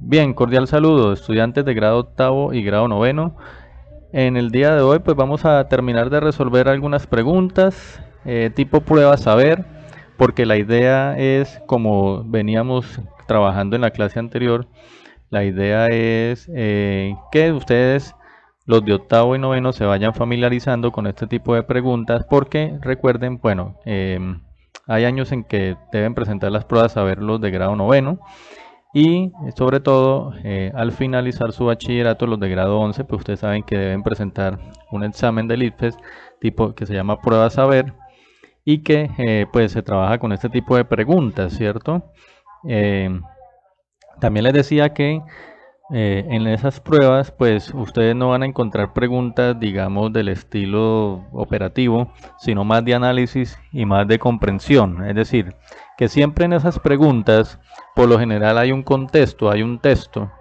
Bien, cordial saludo, estudiantes de grado octavo y grado noveno. En el día de hoy, pues vamos a terminar de resolver algunas preguntas tipo prueba saber, porque la idea es, como veníamos trabajando en la clase anterior, la idea es que ustedes, los de octavo y noveno, se vayan familiarizando con este tipo de preguntas, porque recuerden, bueno, hay años en que deben presentar las pruebas saber los de grado noveno y sobre todo, al finalizar su bachillerato, los de grado 11, pues ustedes saben que deben presentar un examen del ICFES tipo que se llama prueba saber y que pues se trabaja con este tipo de preguntas, ¿cierto? Eh, También les decía que en esas pruebas, pues ustedes no van a encontrar preguntas, digamos, del estilo operativo, sino más de análisis y más de comprensión. Es decir, que siempre en esas preguntas, por lo general hay un contexto, hay un texto,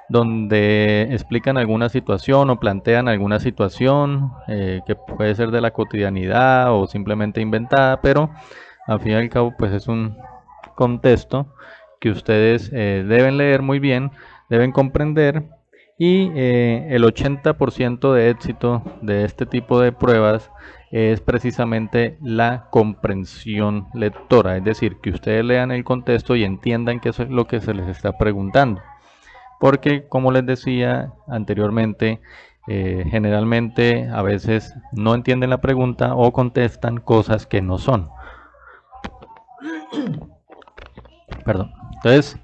donde explican alguna situación o plantean alguna situación que puede ser de la cotidianidad o simplemente inventada, pero al fin y al cabo, pues es un contexto que ustedes deben leer muy bien, deben comprender y el 80% de éxito de este tipo de pruebas es precisamente la comprensión lectora, es decir, que ustedes lean el contexto y entiendan qué es lo que se les está preguntando. Porque, como les decía anteriormente, generalmente a veces no entienden la pregunta o contestan cosas que no son. Perdón. Entonces,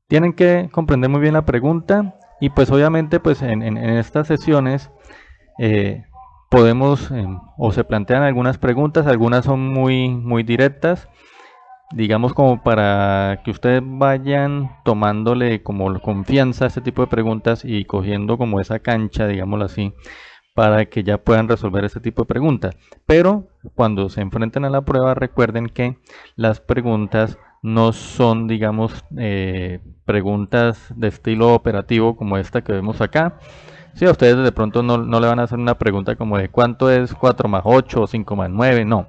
tienen que comprender muy bien la pregunta y pues obviamente pues en estas sesiones eh, podemos o se plantean algunas preguntas, algunas son muy directas, digamos como para que ustedes vayan tomándole como confianza a este tipo de preguntas y cogiendo como esa cancha, digámoslo así, para que ya puedan resolver este tipo de preguntas. Pero cuando se enfrenten a la prueba, recuerden que las preguntas no son, digamos, preguntas de estilo operativo como esta que vemos acá. Si a ustedes de pronto no le van a hacer una pregunta como de cuánto es 4 más 8 o 5 más 9, no.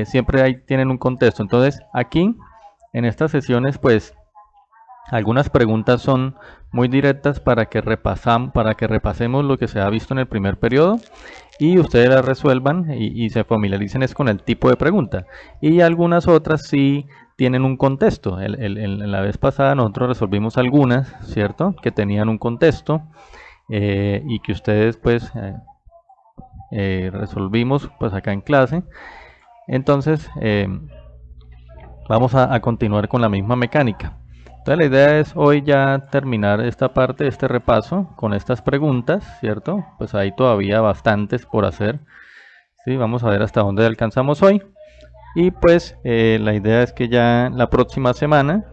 Siempre ahí tienen un contexto. Entonces, aquí, en estas sesiones, pues algunas preguntas son muy directas para que repasemos lo que se ha visto en el primer periodo y ustedes las resuelvan y se familiaricen es con el tipo de pregunta. Y algunas otras sí tienen un contexto. En la vez pasada nosotros resolvimos algunas, ¿cierto? Que tenían un contexto y que ustedes pues resolvimos pues acá en clase. Entonces vamos a continuar con la misma mecánica. Entonces la idea es hoy ya terminar esta parte, este repaso con estas preguntas, ¿cierto? Pues hay todavía bastantes por hacer. Sí, vamos a ver hasta dónde alcanzamos hoy. Y pues la idea es que ya la próxima semana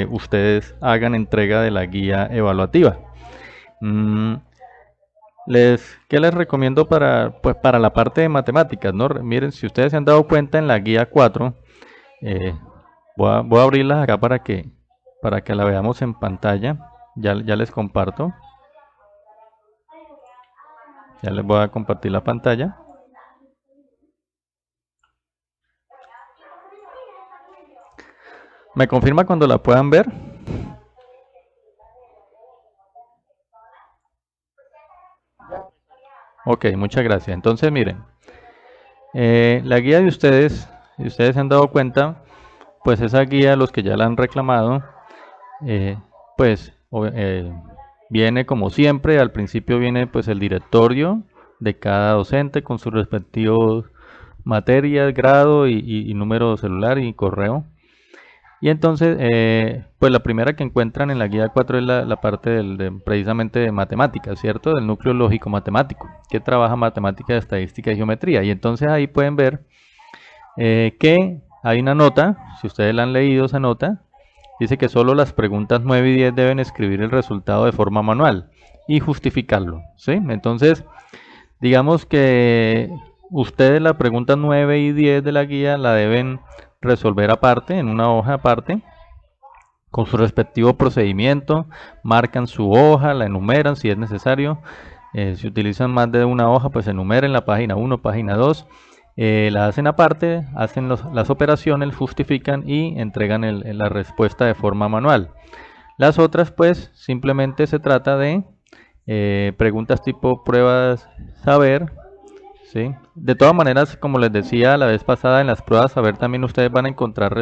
ustedes hagan entrega de la guía evaluativa. Mm, ¿Qué les recomiendo pues, para la parte de matemáticas? ¿No? Miren, si ustedes se han dado cuenta en la guía 4, eh, voy a abrirlas acá para que la veamos en pantalla. Ya les comparto. Ya les voy a compartir la pantalla. ¿Me confirma cuando la puedan ver? Ok, muchas gracias. Entonces, miren, la guía de ustedes, si ustedes se han dado cuenta, pues esa guía, los que ya la han reclamado, eh, pues viene como siempre, al principio viene pues el directorio de cada docente con sus respectivos materias, grado y número celular y correo. Y entonces, pues la primera que encuentran en la guía 4 es la parte precisamente de matemáticas, ¿cierto? Del núcleo lógico matemático, que trabaja matemática, estadística y geometría. Y entonces ahí pueden ver que hay una nota, si ustedes la han leído esa nota, dice que solo las preguntas 9 y 10 deben escribir el resultado de forma manual y justificarlo, ¿sí? Entonces, digamos que ustedes la pregunta 9 y 10 de la guía la deben resolver aparte, en una hoja aparte, con su respectivo procedimiento, marcan su hoja, la enumeran si es necesario. Si utilizan más de una hoja, pues enumeren la página 1, página 2 la hacen aparte, hacen las operaciones, justifican y entregan la respuesta de forma manual. Las otras pues simplemente se trata de preguntas tipo pruebas saber, ¿sí? De todas maneras, como les decía la vez pasada, en las pruebas saber también ustedes van a encontrar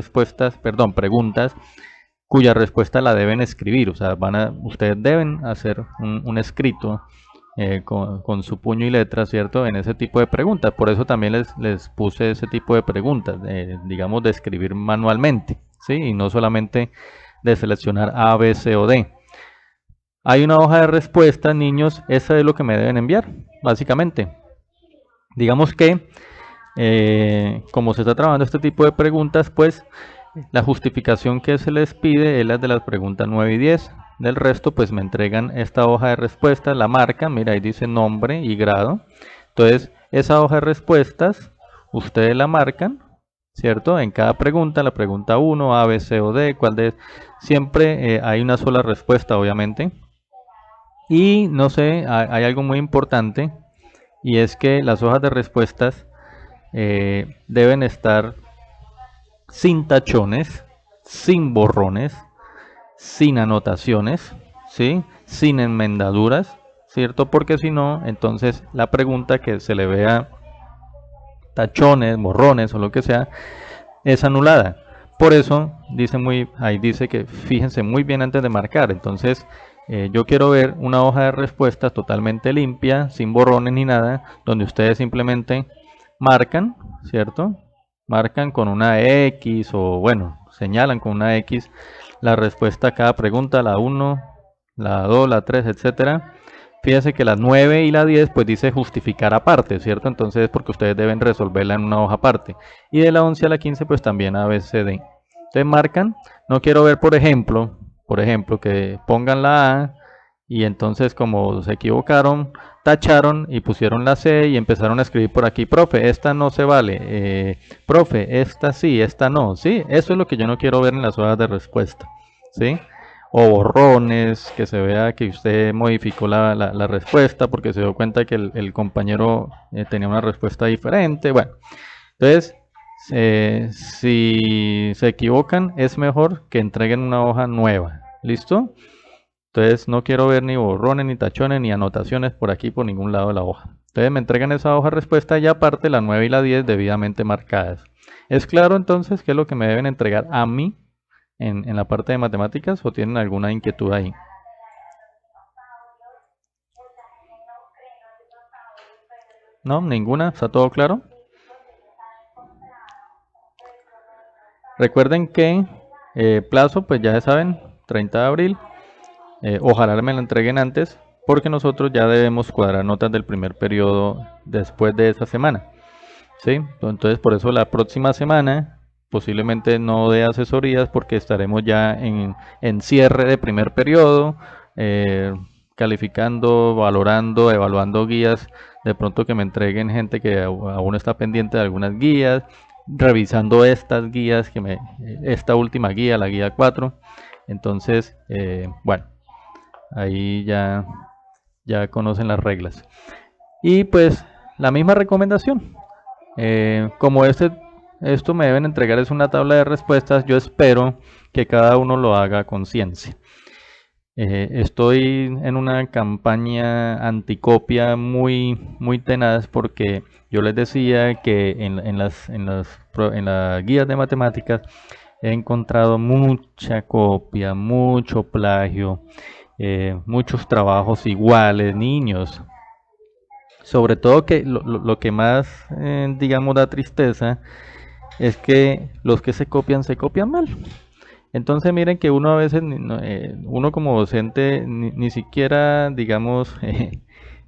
preguntas cuya respuesta la deben escribir, o sea, ustedes deben hacer un escrito con su puño y letra, ¿cierto? En ese tipo de preguntas. Por eso también les puse ese tipo de preguntas, digamos, de escribir manualmente, ¿sí? Y no solamente de seleccionar A, B, C o D. Hay una hoja de respuesta, niños, esa es lo que me deben enviar, básicamente. Digamos que, como se está trabajando este tipo de preguntas, pues la justificación que se les pide es la de las preguntas 9 y 10. Del resto, pues me entregan esta hoja de respuesta, la marcan, mira, ahí dice nombre y grado. Entonces, esa hoja de respuestas, ustedes la marcan, ¿cierto? En cada pregunta, la pregunta 1, A, B, C o D, ¿cuál de? Siempre hay una sola respuesta, obviamente. Y no sé, hay algo muy importante, y es que las hojas de respuestas deben estar sin tachones, sin borrones, sin anotaciones, ¿sí? Sin enmendaduras, ¿cierto? Porque si no, entonces la pregunta que se le vea tachones, borrones o lo que sea, es anulada. Por eso ahí dice que fíjense muy bien antes de marcar. Entonces, yo quiero ver una hoja de respuestas totalmente limpia, sin borrones ni nada, donde ustedes simplemente marcan, ¿cierto? Marcan con una X o bueno, señalan con una X la respuesta a cada pregunta, la 1, la 2, la 3, etcétera. Fíjense que la 9 y la 10 pues dice justificar aparte, ¿cierto? Entonces es porque ustedes deben resolverla en una hoja aparte. Y de la 11 a la 15 pues también A, B, C, D. Entonces marcan, no quiero ver por ejemplo, que pongan la A y entonces como se equivocaron, tacharon y pusieron la C y empezaron a escribir por aquí, profe, esta no se vale, profe, esta sí, esta no, ¿sí? Eso es lo que yo no quiero ver en las hojas de respuesta, ¿sí? O borrones, que se vea que usted modificó la respuesta porque se dio cuenta que el compañero tenía una respuesta diferente. Bueno, entonces, si se equivocan, es mejor que entreguen una hoja nueva. ¿Listo? Entonces, no quiero ver ni borrones, ni tachones, ni anotaciones por aquí, por ningún lado de la hoja. Entonces, me entregan esa hoja de respuesta y aparte la 9 y la 10 debidamente marcadas. ¿Es claro entonces qué es lo que me deben entregar a mí en la parte de matemáticas o tienen alguna inquietud ahí? ¿No? ¿Ninguna? ¿Está todo claro? Recuerden que plazo, pues ya saben, 30 de abril. Ojalá me lo entreguen antes porque nosotros ya debemos cuadrar notas del primer periodo después de esa semana. ¿Sí? Entonces por eso la próxima semana posiblemente no dé asesorías porque estaremos ya en cierre de primer periodo, calificando, valorando, evaluando guías, de pronto que me entreguen gente que aún está pendiente de algunas guías, revisando estas guías, esta última guía, la guía 4. Entonces, bueno, ahí ya conocen las reglas. Y pues la misma recomendación. Como esto me deben entregar es una tabla de respuestas, yo espero que cada uno lo haga a conciencia. Estoy en una campaña anticopia muy tenaz porque yo les decía que en las guías de matemáticas he encontrado mucha copia, mucho plagio, muchos trabajos iguales, niños. Sobre todo que lo que más, digamos, da tristeza es que los que se copian mal. Entonces miren que uno a veces, uno como docente ni siquiera, digamos,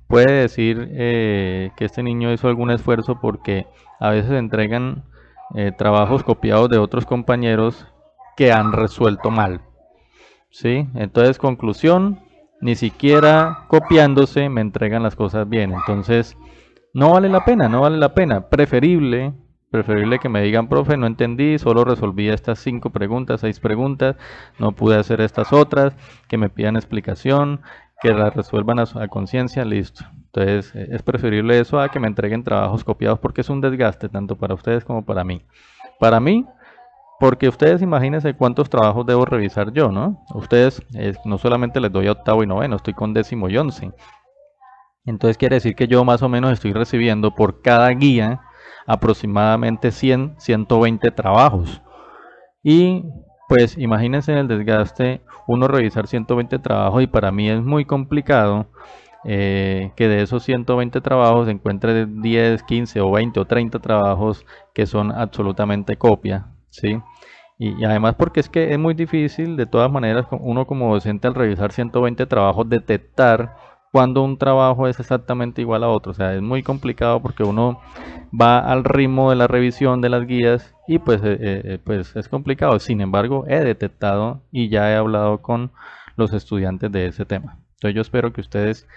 puede decir que este niño hizo algún esfuerzo porque a veces entregan trabajos copiados de otros compañeros que han resuelto mal. ¿Sí? Entonces, conclusión, ni siquiera copiándose me entregan las cosas bien. Entonces, no vale la pena, no vale la pena. Preferible que me digan, profe, no entendí, solo resolví estas 5 preguntas, 6 preguntas, no pude hacer estas otras, que me pidan explicación, que la resuelvan a conciencia, listo. Entonces es preferible eso a que me entreguen trabajos copiados porque es un desgaste tanto para ustedes como para mí. Para mí, porque ustedes imagínense cuántos trabajos debo revisar yo, ¿no? Ustedes no solamente les doy a octavo y noveno, estoy con décimo y once. Entonces quiere decir que yo más o menos estoy recibiendo por cada guía aproximadamente 100, 120 trabajos. Y pues imagínense el desgaste, uno revisar 120 trabajos y para mí es muy complicado que de esos 120 trabajos se encuentre 10, 15 o 20 o 30 trabajos que son absolutamente copia, ¿sí? Y además porque es que es muy difícil, de todas maneras, uno como docente al revisar 120 trabajos, detectar cuando un trabajo es exactamente igual a otro. O sea, es muy complicado porque uno va al ritmo de la revisión de las guías y pues es complicado. Sin embargo, he detectado y ya he hablado con los estudiantes de ese tema. Entonces yo espero que ustedes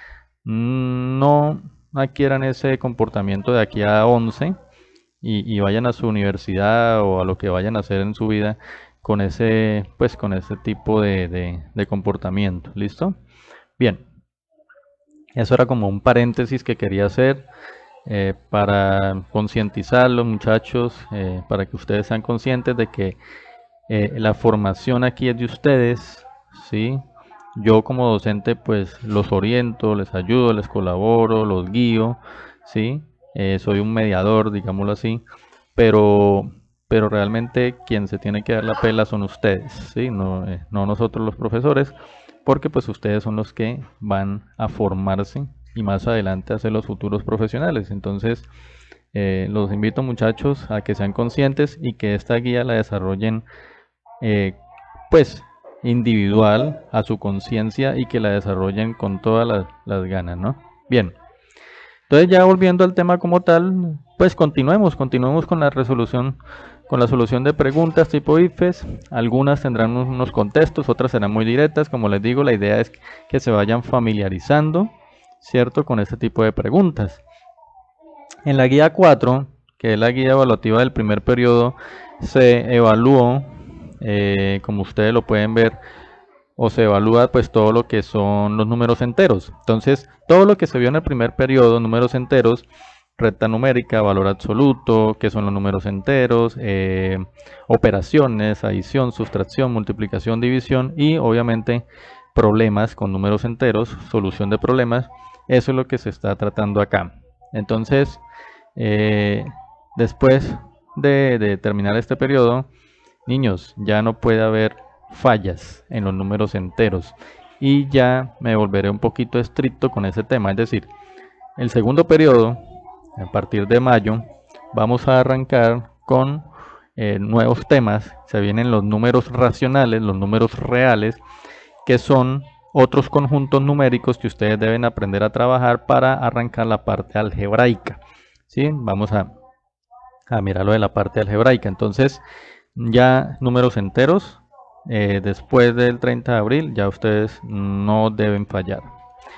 no adquieran ese comportamiento de aquí a 11 y vayan a su universidad o a lo que vayan a hacer en su vida con con ese tipo de comportamiento. ¿Listo? Bien, eso era como un paréntesis que quería hacer para concientizar a los muchachos, para que ustedes sean conscientes de que la formación aquí es de ustedes, ¿sí? Yo como docente pues los oriento, les ayudo, les colaboro, los guío, ¿sí? Soy un mediador, digámoslo así, pero, pero realmente quien se tiene que dar la pela son ustedes, ¿sí? No nosotros los profesores, porque pues ustedes son los que van a formarse y más adelante a ser los futuros profesionales. Entonces, los invito muchachos a que sean conscientes y que esta guía la desarrollen eh, pues individual a su conciencia y que la desarrollen con todas las ganas, ¿no? Bien, entonces ya volviendo al tema como tal, pues continuemos con la solución de preguntas tipo IFES. Algunas tendrán unos contextos, otras serán muy directas. Como les digo, la idea es que se vayan familiarizando, ¿cierto? Con este tipo de preguntas. En la guía 4, que es la guía evaluativa del primer periodo, se evaluó, como ustedes lo pueden ver, o se evalúa pues todo lo que son los números enteros. Entonces, todo lo que se vio en el primer periodo, números enteros, recta numérica, valor absoluto, que son los números enteros, operaciones, adición, sustracción, multiplicación, división y obviamente problemas con números enteros, solución de problemas, eso es lo que se está tratando acá. Entonces, después de terminar este periodo, niños, ya no puede haber fallas en los números enteros y ya me volveré un poquito estricto con ese tema. Es decir, el segundo periodo, a partir de mayo, vamos a arrancar con nuevos temas. Se vienen los números racionales, los números reales, que son otros conjuntos numéricos que ustedes deben aprender a trabajar para arrancar la parte algebraica. ¿Sí? Vamos a mirarlo de la parte algebraica. Entonces, ya números enteros, después del 30 de abril, ya ustedes no deben fallar.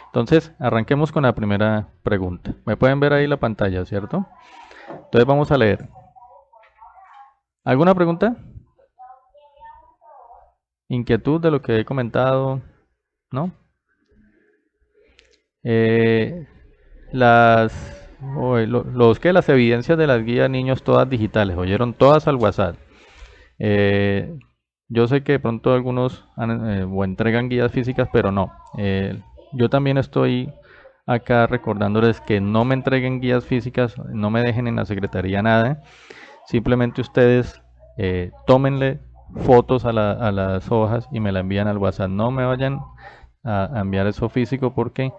Entonces, arranquemos con la primera pregunta. Me pueden ver ahí la pantalla, ¿cierto? Entonces vamos a leer. ¿Alguna pregunta? ¿Inquietud de lo que he comentado? ¿No? Las evidencias de las guías niños todas digitales, oyeron todas al WhatsApp. Yo sé que de pronto algunos o entregan guías físicas, pero no. Yo también estoy acá recordándoles que no me entreguen guías físicas, no me dejen en la secretaría nada. Simplemente ustedes tómenle fotos a las hojas y me la envían al WhatsApp. No me vayan a enviar eso físico porque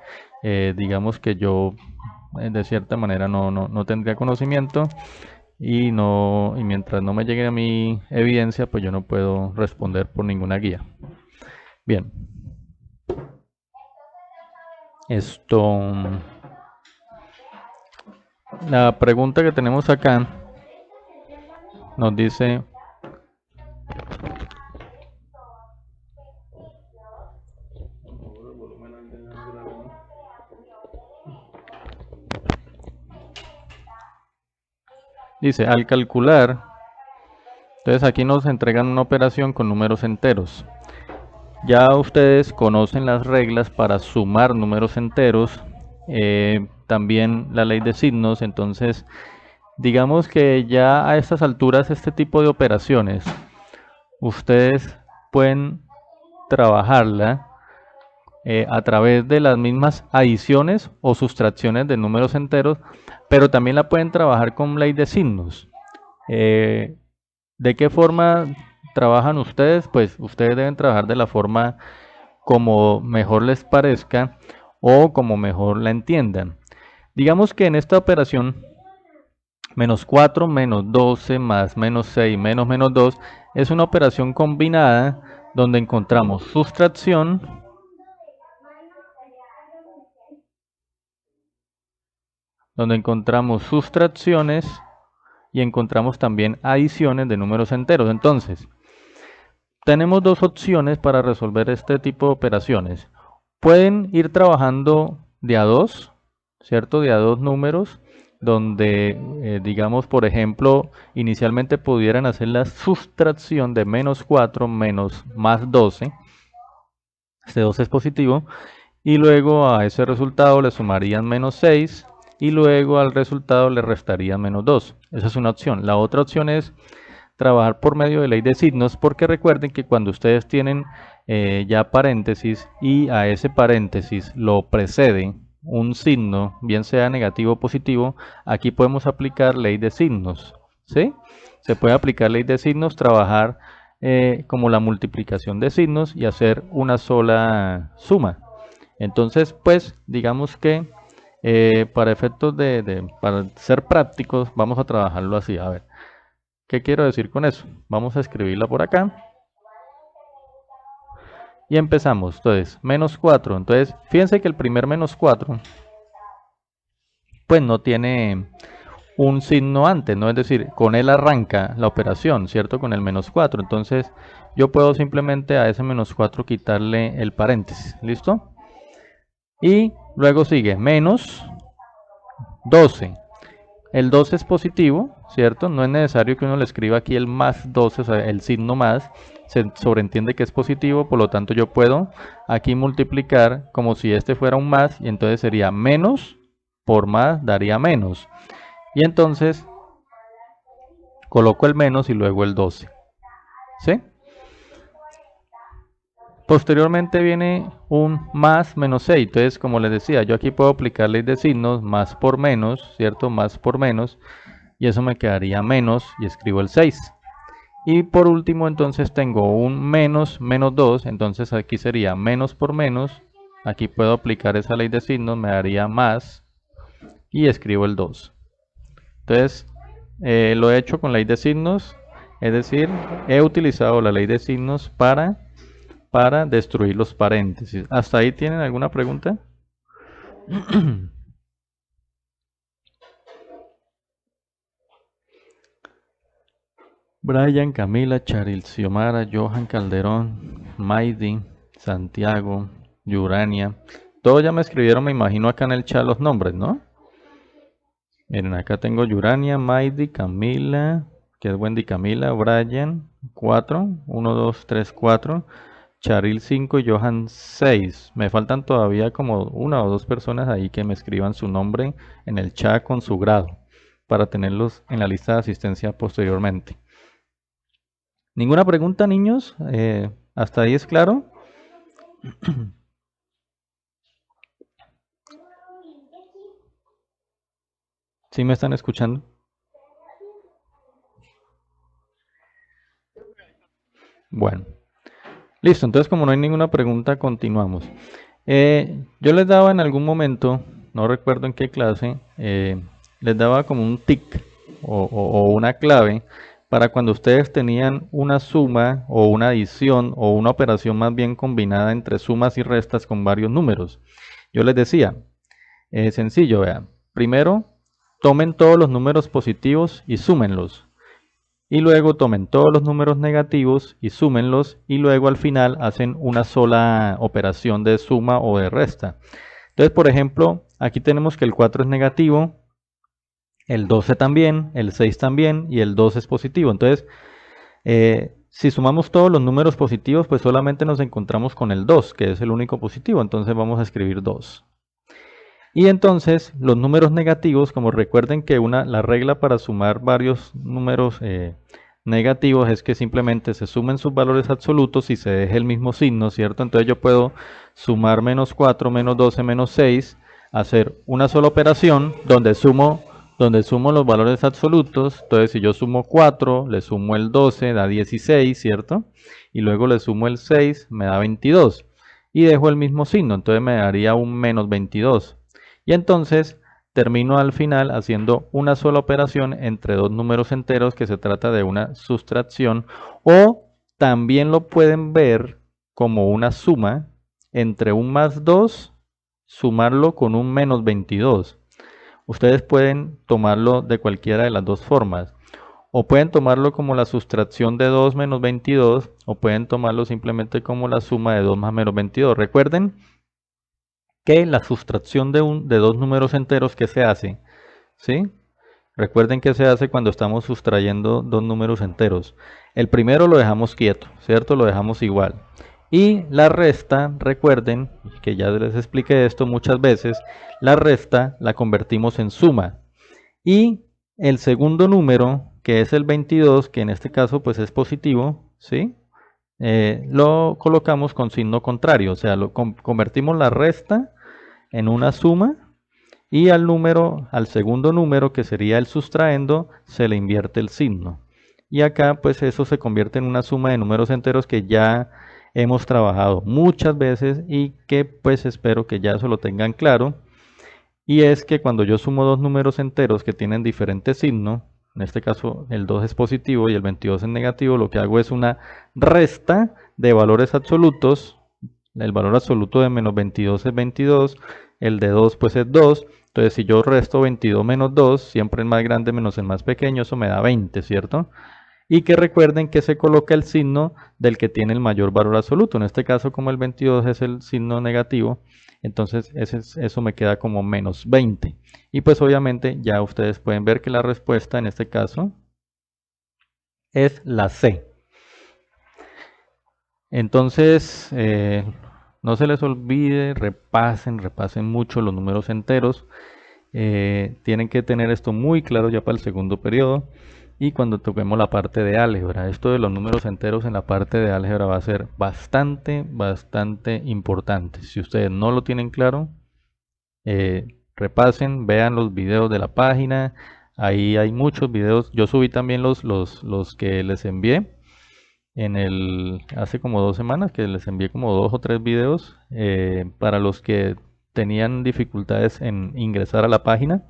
digamos que yo de cierta manera no tendría conocimiento y mientras no me llegue a mi evidencia, pues yo no puedo responder por ninguna guía. Bien. La pregunta que tenemos acá nos dice: al calcular, entonces aquí nos entregan una operación con números enteros. Ya ustedes conocen las reglas para sumar números enteros, también la ley de signos, entonces digamos que ya a estas alturas este tipo de operaciones ustedes pueden trabajarla a través de las mismas adiciones o sustracciones de números enteros, pero también la pueden trabajar con ley de signos. ¿De qué forma trabajan ustedes? Pues ustedes deben trabajar de la forma como mejor les parezca o como mejor la entiendan. Digamos que en esta operación menos 4 menos 12 más menos 6 menos menos 2 es una operación combinada donde encontramos sustracción donde encontramos sustracciones y encontramos también adiciones de números enteros. Entonces, tenemos dos opciones para resolver este tipo de operaciones. Pueden ir trabajando de a dos, ¿cierto? De a dos números, donde, digamos, por ejemplo, inicialmente pudieran hacer la sustracción de menos 4 menos más 12. Este 12 es positivo. Y luego a ese resultado le sumarían menos 6 y luego al resultado le restarían menos 2. Esa es una opción. La otra opción es trabajar por medio de ley de signos, porque recuerden que cuando ustedes tienen ya paréntesis y a ese paréntesis lo precede un signo, bien sea negativo o positivo, aquí podemos aplicar ley de signos, ¿sí? Se puede aplicar ley de signos, trabajar como la multiplicación de signos y hacer una sola suma. Entonces, pues, digamos que para efectos para ser prácticos, vamos a trabajarlo así. A ver, ¿qué quiero decir con eso? Vamos a escribirla por acá. Y empezamos. Entonces, menos 4. Entonces, fíjense que el primer menos 4, pues no tiene un signo antes, ¿no? Es decir, con él arranca la operación, ¿cierto? Con el menos 4. Entonces, yo puedo simplemente a ese menos 4 quitarle el paréntesis. ¿Listo? Y luego sigue menos 12. El 12 es positivo, ¿cierto? No es necesario que uno le escriba aquí el más 12, o sea, el signo más. Se sobreentiende que es positivo, por lo tanto yo puedo aquí multiplicar como si este fuera un más, y entonces sería menos por más daría menos. Y entonces coloco el menos y luego el 12. ¿Sí? Posteriormente viene un más menos 6. Entonces, como les decía, yo aquí puedo aplicar ley de signos, más por menos, ¿cierto? Más por menos. Y eso me quedaría menos y escribo el 6. Y por último, entonces tengo un menos menos 2. Entonces aquí sería menos por menos. Aquí puedo aplicar esa ley de signos, me daría más. Y escribo el 2. Entonces, lo he hecho con ley de signos. Es decir, he utilizado la ley de signos para destruir los paréntesis. ¿Hasta ahí tienen alguna pregunta? Brian, Camila, Charil, Xiomara, Johan, Calderón, Maidi, Santiago, Yurania. Todos ya me escribieron, me imagino, acá en el chat los nombres, ¿no? Miren, acá tengo Yurania, Maidi, Camila, que es Wendy Camila, Brian, 4, 1, 2, 3, 4. Charil 5 y Johan 6. Me faltan todavía como una o dos personas ahí que me escriban su nombre en el chat con su grado para tenerlos en la lista de asistencia posteriormente. ¿Ninguna pregunta, niños? ¿Hasta ahí es claro? ¿Sí me están escuchando? Bueno. Listo, entonces como no hay ninguna pregunta, continuamos. Yo les daba en algún momento, no recuerdo en qué clase, les daba como un tic o una clave para cuando ustedes tenían una suma o una adición o una operación más bien combinada entre sumas y restas con varios números. Yo les decía, sencillo, vean, primero tomen todos los números positivos y súmenlos. Y luego tomen todos los números negativos y súmenlos y luego al final hacen una sola operación de suma o de resta. Entonces, por ejemplo, aquí tenemos que el 4 es negativo, el 12 también, el 6 también y el 2 es positivo. Entonces, Si sumamos todos los números positivos, pues solamente nos encontramos con el 2, que es el único positivo, entonces vamos a escribir 2. Y entonces los números negativos, como recuerden que la regla para sumar varios números negativos es que simplemente se sumen sus valores absolutos y se deje el mismo signo, ¿cierto? Entonces yo puedo sumar menos 4, menos 12, menos 6, hacer una sola operación donde sumo los valores absolutos. Entonces si yo sumo 4, le sumo el 12, da 16, ¿cierto? Y luego le sumo el 6, me da 22. Y dejo el mismo signo, entonces me daría un menos 22. Y entonces termino al final haciendo una sola operación entre dos números enteros que se trata de una sustracción, o también lo pueden ver como una suma entre un más 2, sumarlo con un menos 22. Ustedes pueden tomarlo de cualquiera de las dos formas. O pueden tomarlo como la sustracción de 2 menos 22, o pueden tomarlo simplemente como la suma de 2 más menos 22. Recuerden que la sustracción de dos números enteros, ¿qué se hace? ¿Sí? Recuerden que se hace cuando estamos sustrayendo dos números enteros. El primero lo dejamos quieto, ¿cierto? Lo dejamos igual. Y la resta, recuerden, que ya les expliqué esto muchas veces, la resta la convertimos en suma. Y el segundo número, que es el 22, que en este caso pues es positivo, ¿sí? Lo colocamos con signo contrario, o sea, convertimos la resta en una suma, y al segundo número, que sería el sustraendo, se le invierte el signo. Y acá pues eso se convierte en una suma de números enteros que ya hemos trabajado muchas veces y que pues espero que ya eso lo tengan claro. Y es que cuando yo sumo dos números enteros que tienen diferente signo, en este caso el 2 es positivo y el 22 es negativo, lo que hago es una resta de valores absolutos. El valor absoluto de menos 22 es 22, el de 2 pues es 2. Entonces si yo resto 22 menos 2, siempre el más grande menos el más pequeño, eso me da 20, ¿cierto? Y que recuerden que se coloca el signo del que tiene el mayor valor absoluto. En este caso, como el 22 es el signo negativo, entonces eso me queda como menos 20. Y pues obviamente ya ustedes pueden ver que la respuesta en este caso es la C. Entonces, no se les olvide, repasen mucho los números enteros. Tienen que tener esto muy claro ya para el segundo periodo. Y cuando toquemos la parte de álgebra, esto de los números enteros en la parte de álgebra va a ser bastante importante. Si ustedes no lo tienen claro, repasen, vean los videos de la página. Ahí hay muchos videos. Yo subí también los que les envié hace como 2 semanas, que les envié como 2 o 3 videos para los que tenían dificultades en ingresar a la página.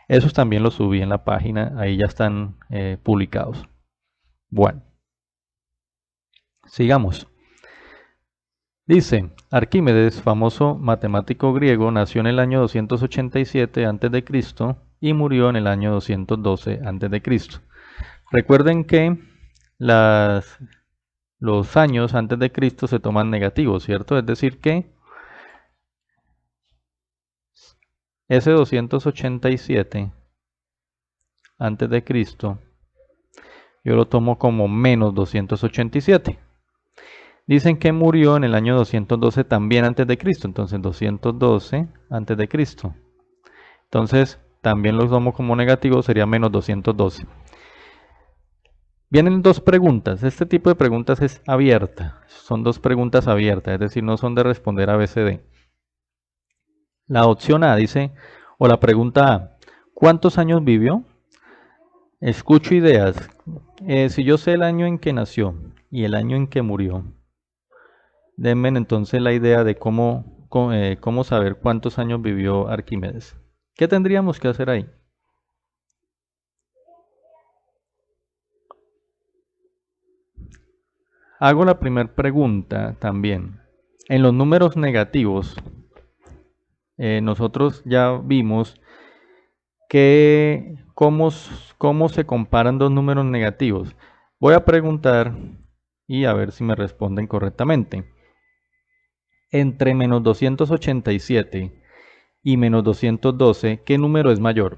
Esos también los subí en la página, ahí ya están publicados. Bueno, sigamos. Dice, Arquímedes, famoso matemático griego, nació en el año 287 a.C. y murió en el año 212 a.C. Recuerden que los años antes de Cristo se toman negativos, ¿cierto? Es decir que ese 287 antes de Cristo yo lo tomo como menos 287. Dicen que murió en el año 212 también antes de Cristo, entonces 212 antes de Cristo. Entonces también lo tomo como negativo, sería menos 212. Vienen dos preguntas. Este tipo de preguntas es abierta. Son dos preguntas abiertas, es decir, no son de responder ABCD. La opción A dice, o la pregunta A, ¿cuántos años vivió? Escucho ideas. Si yo sé el año en que nació y el año en que murió, denme entonces la idea de cómo saber cuántos años vivió Arquímedes. ¿Qué tendríamos que hacer ahí? Hago la primera pregunta también. En los números negativos, nosotros ya vimos cómo se comparan dos números negativos. Voy a preguntar y a ver si me responden correctamente. Entre menos 287 y menos 212, ¿qué número es mayor?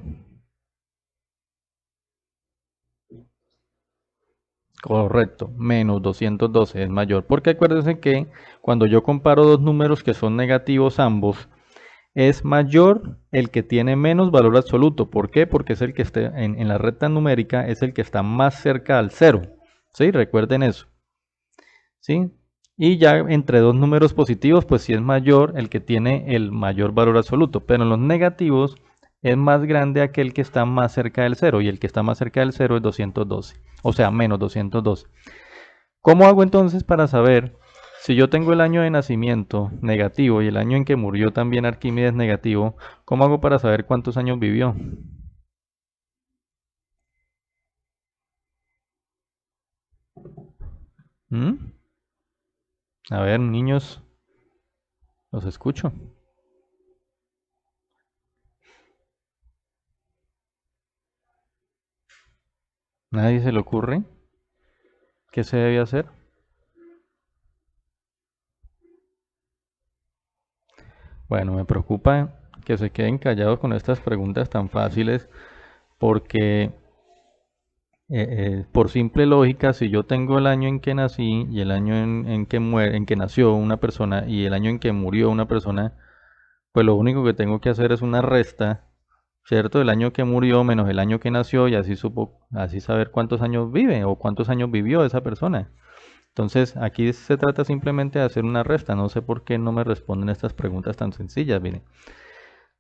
Correcto, menos 212 es mayor. Porque acuérdense que cuando yo comparo dos números que son negativos ambos, es mayor el que tiene menos valor absoluto. ¿Por qué? Porque es el que esté en la recta numérica, es el que está más cerca al cero. ¿Sí? Recuerden eso. ¿Sí? Y ya entre dos números positivos, pues sí es mayor el que tiene el mayor valor absoluto. Pero en los negativos es más grande aquel que está más cerca del cero. Y el que está más cerca del cero es 212. O sea, menos 212. ¿Cómo hago entonces para saber si yo tengo el año de nacimiento negativo y el año en que murió también Arquímedes negativo? ¿Cómo hago para saber cuántos años vivió? ¿Mm? A ver, niños, los escucho. ¿Nadie se le ocurre qué se debe hacer? Bueno, me preocupa que se queden callados con estas preguntas tan fáciles porque por simple lógica, si yo tengo el año en que nací y el año en que nació una persona y el año en que murió una persona, pues lo único que tengo que hacer es una resta, ¿cierto? El año que murió menos el año que nació y así saber cuántos años vive o cuántos años vivió esa persona. Entonces, aquí se trata simplemente de hacer una resta. No sé por qué no me responden estas preguntas tan sencillas. Mire,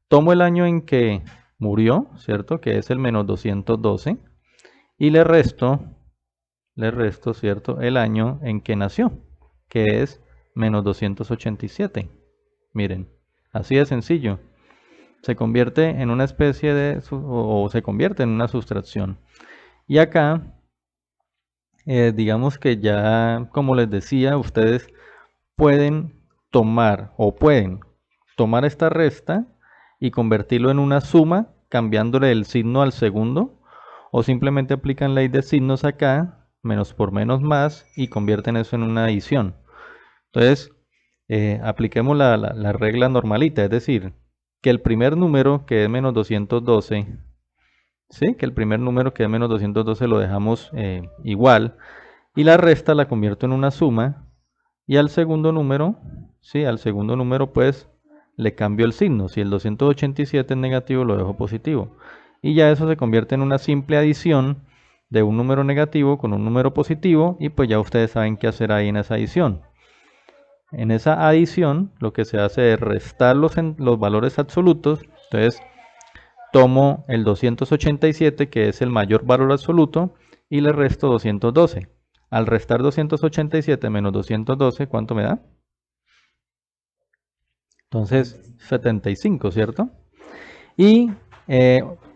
tomo el año en que murió, ¿cierto? Que es el menos 212 y le resto, ¿cierto? El año en que nació, que es menos 287. Miren, así de sencillo. Se convierte en una especie o se convierte en una sustracción. Y acá, digamos que ya, como les decía, ustedes pueden tomar esta resta y convertirlo en una suma, cambiándole el signo al segundo, o simplemente aplican ley de signos acá, menos por menos más, y convierten eso en una adición. Entonces, apliquemos la regla normalita, es decir, que el primer número, que es menos 212, ¿sí? Que el primer número, que es menos 212, lo dejamos igual, y la resta la convierto en una suma, y al segundo número, ¿sí? Al segundo número, pues, le cambio el signo. Si el 287 es negativo, lo dejo positivo. Y ya eso se convierte en una simple adición de un número negativo con un número positivo, y pues ya ustedes saben qué hacer ahí en esa adición. En esa adición lo que se hace es restar los valores absolutos. Entonces tomo el 287, que es el mayor valor absoluto, y le resto 212. Al restar 287 menos 212, ¿cuánto me da? Entonces 75, ¿cierto? Y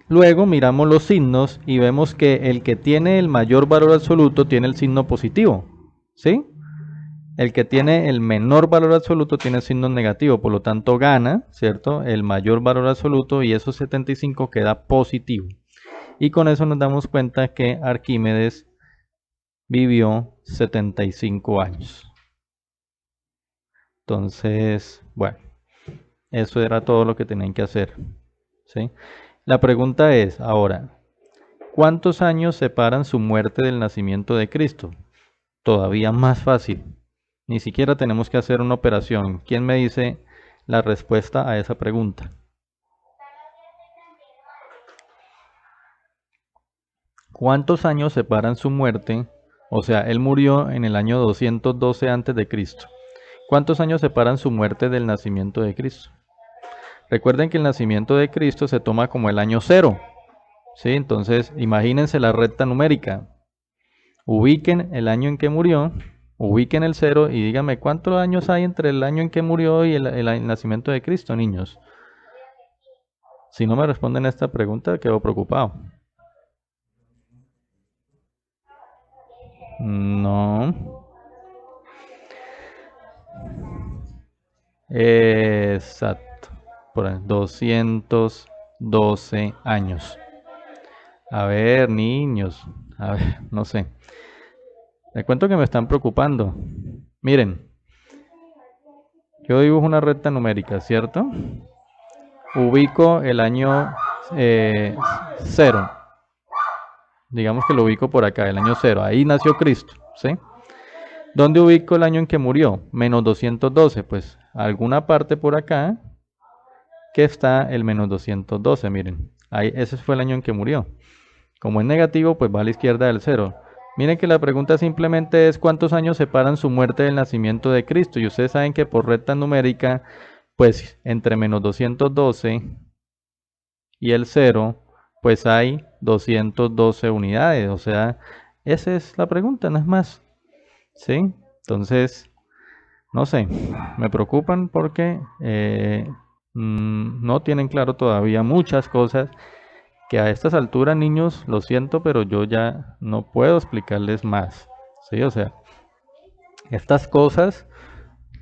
luego miramos los signos y vemos que el que tiene el mayor valor absoluto tiene el signo positivo, ¿sí? El que tiene el menor valor absoluto tiene signo negativo, por lo tanto gana, ¿cierto? El mayor valor absoluto y esos 75 queda positivo. Y con eso nos damos cuenta que Arquímedes vivió 75 años. Entonces, bueno, eso era todo lo que tenían que hacer, ¿sí? La pregunta es, ahora, ¿cuántos años separan su muerte del nacimiento de Cristo? Todavía más fácil. Ni siquiera tenemos que hacer una operación. ¿Quién me dice la respuesta a esa pregunta? ¿Cuántos años separan su muerte? O sea, él murió en el año 212 antes de Cristo. ¿Cuántos años separan su muerte del nacimiento de Cristo? Recuerden que el nacimiento de Cristo se toma como el año cero. ¿Sí? Entonces, imagínense la recta numérica. Ubiquen el año en que murió, ubiquen el cero y díganme cuántos años hay entre el año en que murió y el nacimiento de Cristo, niños. Si no me responden a esta pregunta, quedo preocupado. No. Exacto. Por ahí, 212 años. A ver, niños. A ver, no sé. Les cuento que me están preocupando. Miren, yo dibujo una recta numérica, ¿cierto? Ubico el año 0. digamos que lo ubico por acá, el año 0, ahí nació Cristo, ¿sí? ¿Dónde ubico el año en que murió? Menos 212, pues alguna parte por acá que está el menos 212, miren, ahí, ese fue el año en que murió. Como es negativo, pues va a la izquierda del 0. Miren que la pregunta simplemente es cuántos años separan su muerte del nacimiento de Cristo. Y ustedes saben que por recta numérica, pues entre menos 212 y el 0, pues hay 212 unidades. O sea, esa es la pregunta, no es más. ¿Sí? Entonces, no sé, me preocupan porque no tienen claro todavía muchas cosas que a estas alturas, niños, lo siento, pero yo ya no puedo explicarles más. ¿Sí? O sea, estas cosas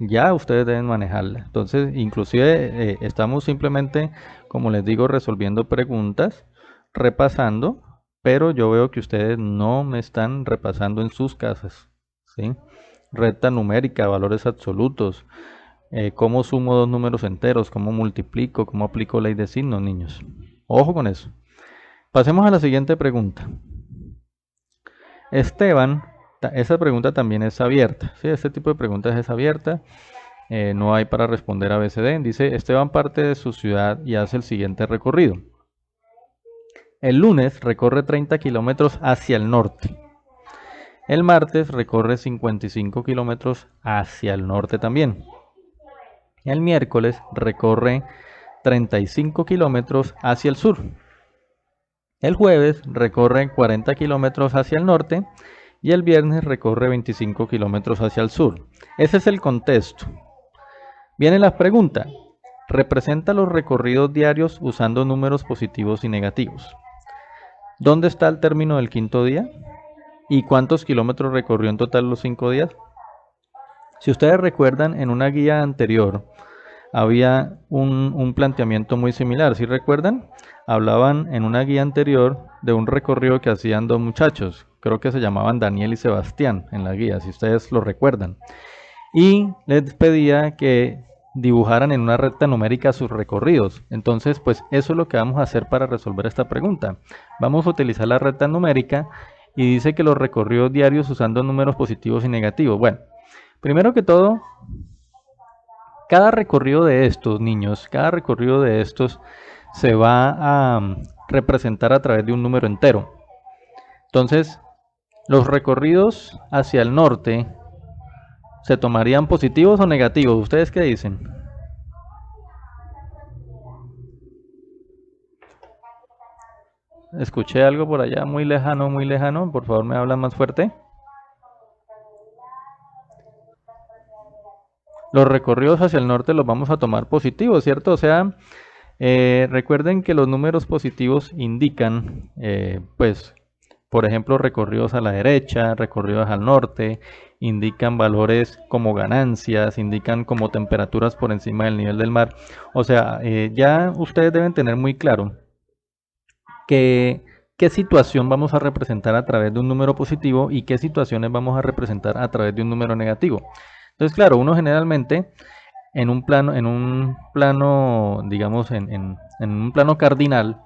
ya ustedes deben manejarlas. Entonces, inclusive estamos simplemente, como les digo, resolviendo preguntas, repasando, pero yo veo que ustedes no me están repasando en sus casas. ¿Sí? Recta numérica, valores absolutos, cómo sumo dos números enteros, cómo multiplico, cómo aplico ley de signos, niños. Ojo con eso. Pasemos a la siguiente pregunta. Esteban, esa pregunta también es abierta. ¿Sí? Este tipo de preguntas es abierta. No hay para responder a BCD. Dice, Esteban parte de su ciudad y hace el siguiente recorrido. El lunes recorre 30 kilómetros hacia el norte. El martes recorre 55 kilómetros hacia el norte también. El miércoles recorre 35 kilómetros hacia el sur. El jueves recorre 40 kilómetros hacia el norte y el viernes recorre 25 kilómetros hacia el sur. Ese es el contexto. Viene la pregunta. Representa los recorridos diarios usando números positivos y negativos. ¿Dónde está el término del quinto día? ¿Y cuántos kilómetros recorrió en total los 5 días? Si ustedes recuerdan, en una guía anterior había un planteamiento muy similar. ¿Sí recuerdan? Hablaban en una guía anterior de un recorrido que hacían dos muchachos. Creo que se llamaban Daniel y Sebastián en la guía, si ustedes lo recuerdan. Y les pedía que dibujaran en una recta numérica sus recorridos. Entonces, pues eso es lo que vamos a hacer para resolver esta pregunta. Vamos a utilizar la recta numérica y dice que los recorridos diarios usando números positivos y negativos. Bueno, primero que todo, cada recorrido de estos niños, cada recorrido de estos se va a representar a través de un número entero. Entonces, los recorridos hacia el norte se tomarían positivos o negativos. ¿Ustedes qué dicen? Escuché algo por allá muy lejano, muy lejano. Por favor, me hablan más fuerte. Los recorridos hacia el norte los vamos a tomar positivos, ¿cierto? O sea, recuerden que los números positivos indican, pues, por ejemplo, recorridos a la derecha, recorridos al norte, indican valores como ganancias, indican como temperaturas por encima del nivel del mar. O sea, ya ustedes deben tener muy claro que qué situación vamos a representar a través de un número positivo y qué situaciones vamos a representar a través de un número negativo. Entonces, claro, uno generalmente en un plano, digamos, en un plano cardinal,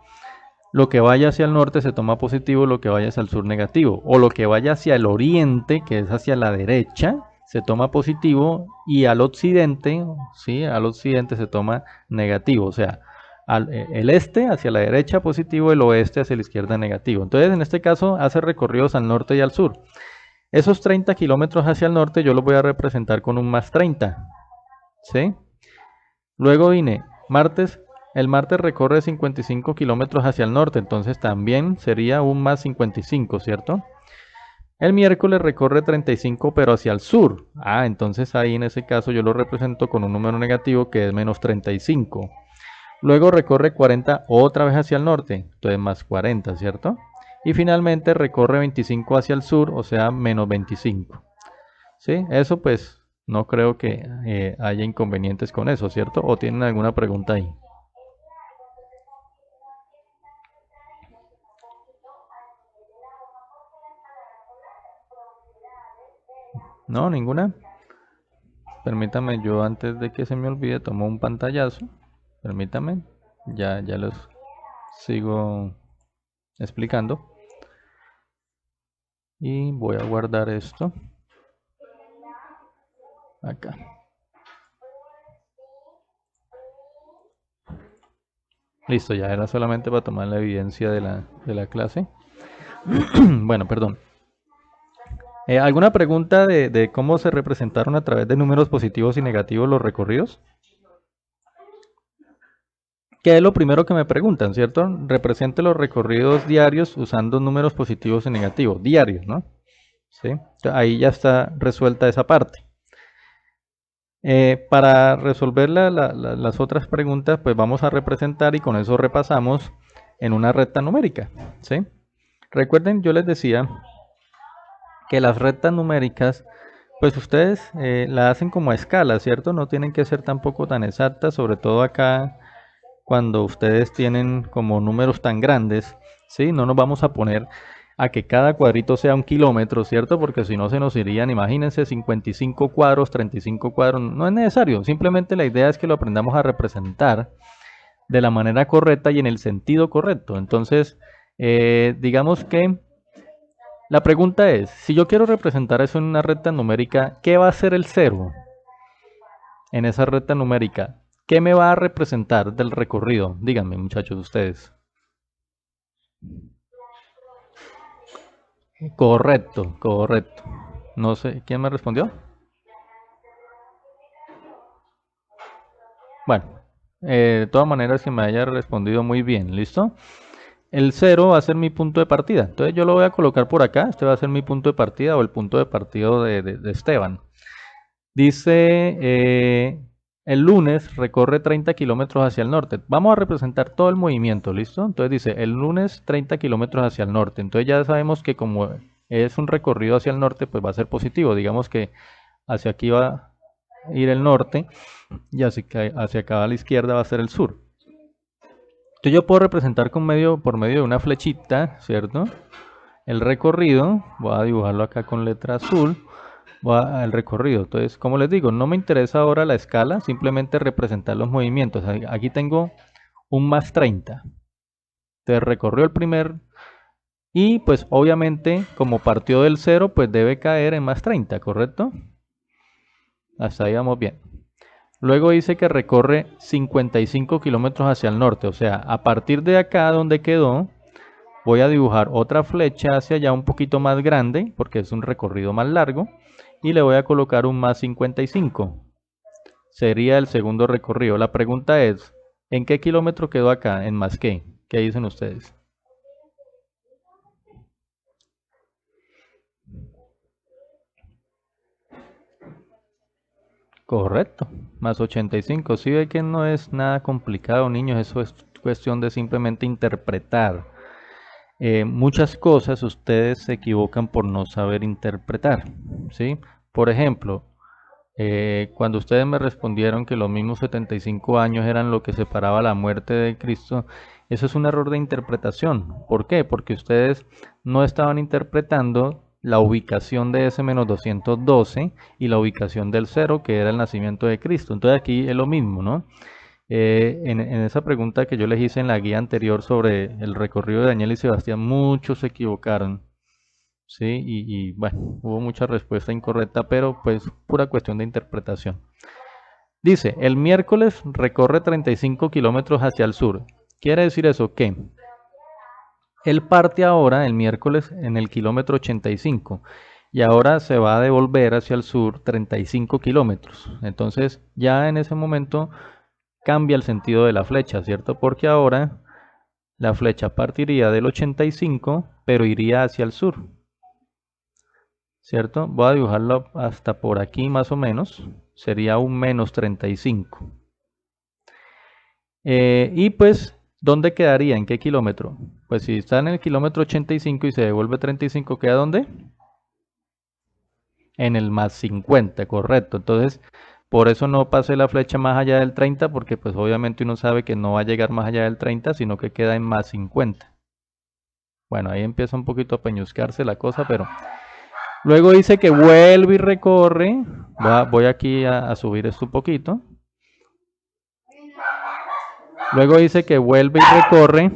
lo que vaya hacia el norte se toma positivo, lo que vaya hacia el sur negativo, o lo que vaya hacia el oriente, que es hacia la derecha, se toma positivo, y al occidente, ¿sí? Al occidente se toma negativo, o sea, el este hacia la derecha positivo, el oeste hacia la izquierda negativo. Entonces, en este caso, hace recorridos al norte y al sur. Esos 30 kilómetros hacia el norte yo los voy a representar con un más 30, ¿sí? Luego vine, el martes recorre 55 kilómetros hacia el norte, entonces también sería un más 55, ¿cierto? El miércoles recorre 35 pero hacia el sur. Entonces ahí en ese caso yo lo represento con un número negativo que es menos 35. Luego recorre 40 otra vez hacia el norte, entonces más 40, ¿cierto? Y finalmente recorre 25 hacia el sur, o sea, menos 25. ¿Sí? Eso pues no creo que haya inconvenientes con eso, ¿cierto? ¿O tienen alguna pregunta ahí? ¿No? ¿Ninguna? Permítame, yo antes de que se me olvide tomo un pantallazo. Permítame, ya los sigo explicando. Y voy a guardar esto acá. Listo, ya era solamente para tomar la evidencia de la clase. Bueno, perdón. ¿Alguna pregunta de cómo se representaron a través de números positivos y negativos los recorridos? ¿Qué es lo primero que me preguntan, cierto? Represente los recorridos diarios usando números positivos y negativos, diarios, ¿no? ¿Sí? Ahí ya está resuelta esa parte. Para resolver las otras preguntas, pues vamos a representar y con eso repasamos en una recta numérica, ¿sí? Recuerden, yo les decía que las rectas numéricas, pues ustedes la hacen como a escala, ¿cierto? No tienen que ser tampoco tan exactas, sobre todo acá cuando ustedes tienen como números tan grandes, ¿sí? No nos vamos a poner a que cada cuadrito sea 1 kilómetro, ¿cierto? Porque si no se nos irían, imagínense, 55 cuadros, 35 cuadros, no es necesario, simplemente la idea es que lo aprendamos a representar de la manera correcta y en el sentido correcto. Entonces, digamos que la pregunta es, si yo quiero representar eso en una recta numérica, ¿qué va a ser el cero en esa recta numérica? ¿Qué me va a representar del recorrido? Díganme, muchachos, ustedes. Correcto, correcto. No sé, ¿quién me respondió? Bueno, de todas maneras que me haya respondido muy bien, ¿listo? El cero va a ser mi punto de partida. Entonces yo lo voy a colocar por acá. Este va a ser mi punto de partida o el punto de partida de Esteban. Dice, el lunes recorre 30 kilómetros hacia el norte. Vamos a representar todo el movimiento, ¿listo? Entonces dice, el lunes 30 kilómetros hacia el norte. Entonces ya sabemos que como es un recorrido hacia el norte, pues va a ser positivo. Digamos que hacia aquí va a ir el norte y hacia acá a la izquierda va a ser el sur. Entonces yo puedo representar por medio de una flechita, ¿cierto? El recorrido, voy a dibujarlo acá con letra azul, va al recorrido. Entonces, como les digo, no me interesa ahora la escala, simplemente representar los movimientos. Aquí tengo un más 30. Entonces recorrió el primer y pues obviamente como partió del 0, pues debe caer en más 30, ¿correcto? Hasta ahí vamos bien. Luego dice que recorre 55 kilómetros hacia el norte, o sea, a partir de acá donde quedó, voy a dibujar otra flecha hacia allá un poquito más grande, porque es un recorrido más largo, y le voy a colocar un más 55. Sería el segundo recorrido. La pregunta es, ¿en qué kilómetro quedó acá? ¿En más qué? ¿Qué dicen ustedes? Correcto, más 85. Sí ve que no es nada complicado, niños, eso es cuestión de simplemente interpretar. Muchas cosas ustedes se equivocan por no saber interpretar, ¿sí? Por ejemplo, cuando ustedes me respondieron que los mismos 75 años eran lo que separaba la muerte de Cristo, eso es un error de interpretación. ¿Por qué? Porque ustedes no estaban interpretando la ubicación de ese menos 212 y la ubicación del cero, que era el nacimiento de Cristo. Entonces aquí es lo mismo, ¿no? En esa pregunta que yo les hice en la guía anterior sobre el recorrido de Daniel y Sebastián, muchos se equivocaron. Sí, bueno, hubo mucha respuesta incorrecta, pero pues pura cuestión de interpretación. Dice, el miércoles recorre 35 kilómetros hacia el sur. Quiere decir eso que él parte ahora, el miércoles, en el kilómetro 85 y ahora se va a devolver hacia el sur 35 kilómetros. Entonces ya en ese momento cambia el sentido de la flecha, ¿cierto? Porque ahora la flecha partiría del 85, pero iría hacia el sur. ¿Cierto? Voy a dibujarlo hasta por aquí más o menos. Sería un menos 35. Y pues, ¿dónde quedaría? ¿En qué kilómetro? Pues si está en el kilómetro 85 y se devuelve 35, ¿queda dónde? En el más 50, correcto. Entonces, por eso no pasé la flecha más allá del 30, porque pues obviamente uno sabe que no va a llegar más allá del 30, sino que queda en más 50. Bueno, ahí empieza un poquito a peñuscarse la cosa, pero luego dice que vuelve y recorre. Voy aquí a subir esto un poquito. Luego dice que vuelve y recorre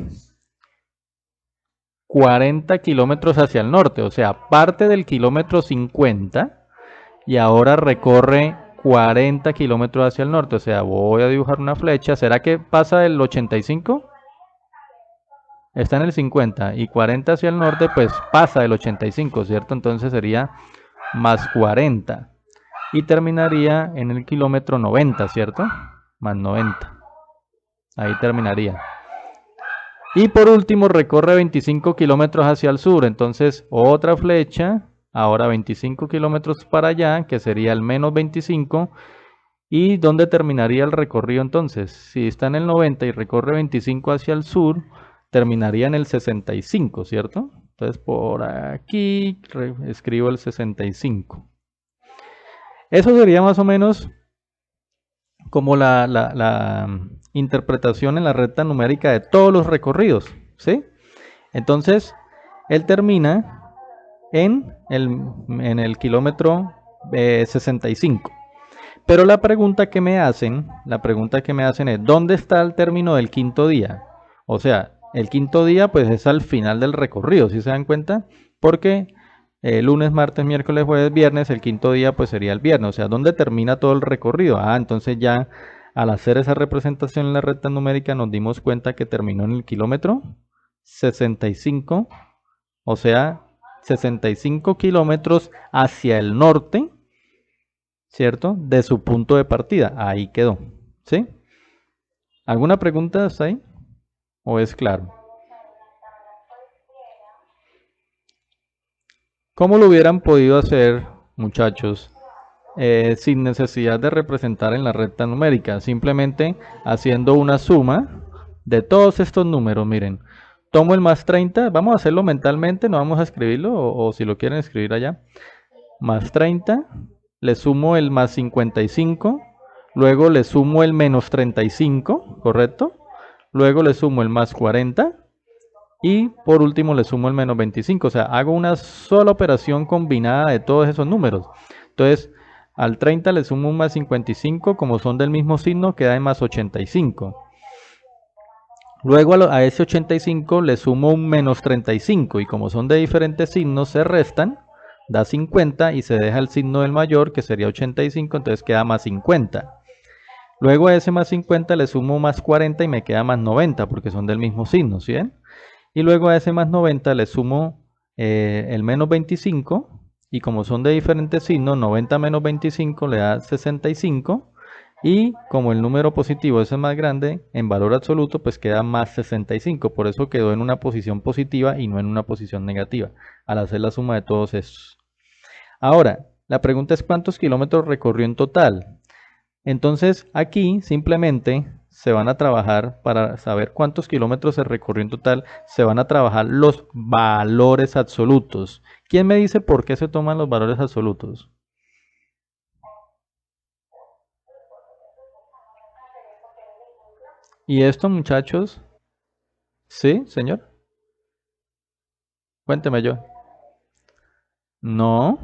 40 kilómetros hacia el norte, o sea, parte del kilómetro 50 y ahora recorre 40 kilómetros hacia el norte, o sea, voy a dibujar una flecha. ¿Será que pasa del 85? Está en el 50 y 40 hacia el norte, pues pasa del 85, ¿cierto? Entonces sería más 40 y terminaría en el kilómetro 90, ¿cierto? Más 90. Ahí terminaría. Y por último recorre 25 kilómetros hacia el sur, entonces otra flecha, ahora 25 kilómetros para allá, que sería el menos 25. ¿Y dónde terminaría el recorrido entonces? Si está en el 90 y recorre 25 hacia el sur, terminaría en el 65, ¿cierto? Entonces por aquí escribo el 65. Eso sería más o menos como la interpretación en la recta numérica de todos los recorridos, ¿sí? Entonces, él termina en el kilómetro 65. Pero la pregunta que me hacen es, ¿dónde está el término del quinto día? O sea, el quinto día pues es al final del recorrido, ¿sí se dan cuenta? Porque lunes, martes, miércoles, jueves, viernes, el quinto día pues sería el viernes. O sea, ¿dónde termina todo el recorrido? Entonces ya al hacer esa representación en la recta numérica nos dimos cuenta que terminó en el kilómetro 65, o sea, 65 kilómetros hacia el norte, ¿cierto? De su punto de partida. Ahí quedó, ¿sí? ¿Alguna pregunta hasta ahí? ¿O es claro? ¿Cómo lo hubieran podido hacer, muchachos, sin necesidad de representar en la recta numérica? Simplemente haciendo una suma de todos estos números. Miren, tomo el más 30, vamos a hacerlo mentalmente, no vamos a escribirlo, o si lo quieren escribir allá. Más 30, le sumo el más 55, luego le sumo el menos 35, ¿correcto? Luego le sumo el más 40 y por último le sumo el menos 25. O sea, hago una sola operación combinada de todos esos números. Entonces, al 30 le sumo un más 55, como son del mismo signo, queda en más 85. Luego a ese 85 le sumo un menos 35 y como son de diferentes signos, se restan, da 50 y se deja el signo del mayor, que sería 85, entonces queda más 50. Luego a ese más 50 le sumo más 40 y me queda más 90, porque son del mismo signo, ¿sí ven? Y luego a ese más 90 le sumo el menos 25, y como son de diferentes signos, 90 menos 25 le da 65, y como el número positivo es el más grande, en valor absoluto, pues queda más 65, por eso quedó en una posición positiva y no en una posición negativa, al hacer la suma de todos estos. Ahora, la pregunta es ¿cuántos kilómetros recorrió en total? Entonces aquí simplemente se van a trabajar, para saber cuántos kilómetros se recorrió en total, se van a trabajar los valores absolutos. ¿Quién me dice por qué se toman los valores absolutos? ¿Y esto, muchachos? ¿Sí, señor? Cuénteme yo. No.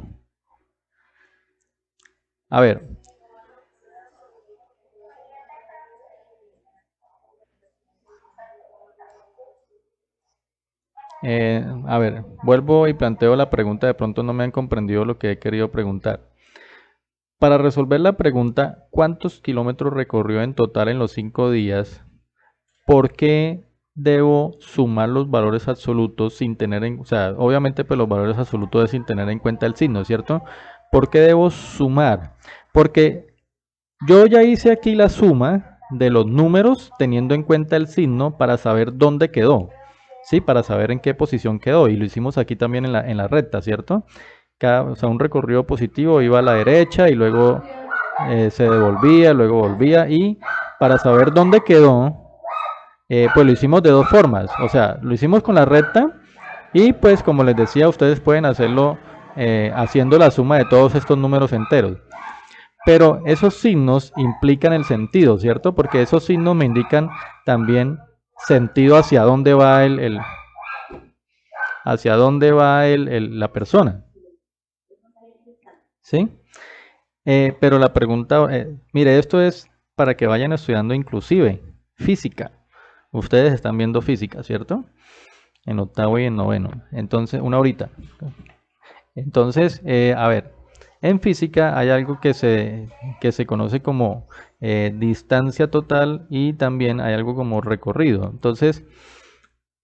A ver, vuelvo y planteo la pregunta, de pronto no me han comprendido lo que he querido preguntar. Para resolver la pregunta, ¿cuántos kilómetros recorrió en total en los 5 días? ¿Por qué debo sumar los valores absolutos sin tener o sea, obviamente pues los valores absolutos es sin tener en cuenta el signo, ¿cierto? ¿Por qué debo sumar? Porque yo ya hice aquí la suma de los números teniendo en cuenta el signo para saber dónde quedó, ¿sí? Para saber en qué posición quedó. Y lo hicimos aquí también en la recta, ¿cierto? O sea, un recorrido positivo iba a la derecha y luego se devolvía, luego volvía. Y para saber dónde quedó, pues lo hicimos de dos formas. O sea, lo hicimos con la recta y pues como les decía, ustedes pueden hacerlo haciendo la suma de todos estos números enteros. Pero esos signos implican el sentido, ¿cierto? Porque esos signos me indican también sentido hacia dónde va hacia dónde va la persona. ¿Sí? Pero la pregunta, mire, esto es para que vayan estudiando inclusive física. Ustedes están viendo física, ¿cierto? en octavo y en noveno. Entonces, una horita. Entonces, a ver, en física hay algo que se conoce como distancia total y también hay algo como recorrido. Entonces,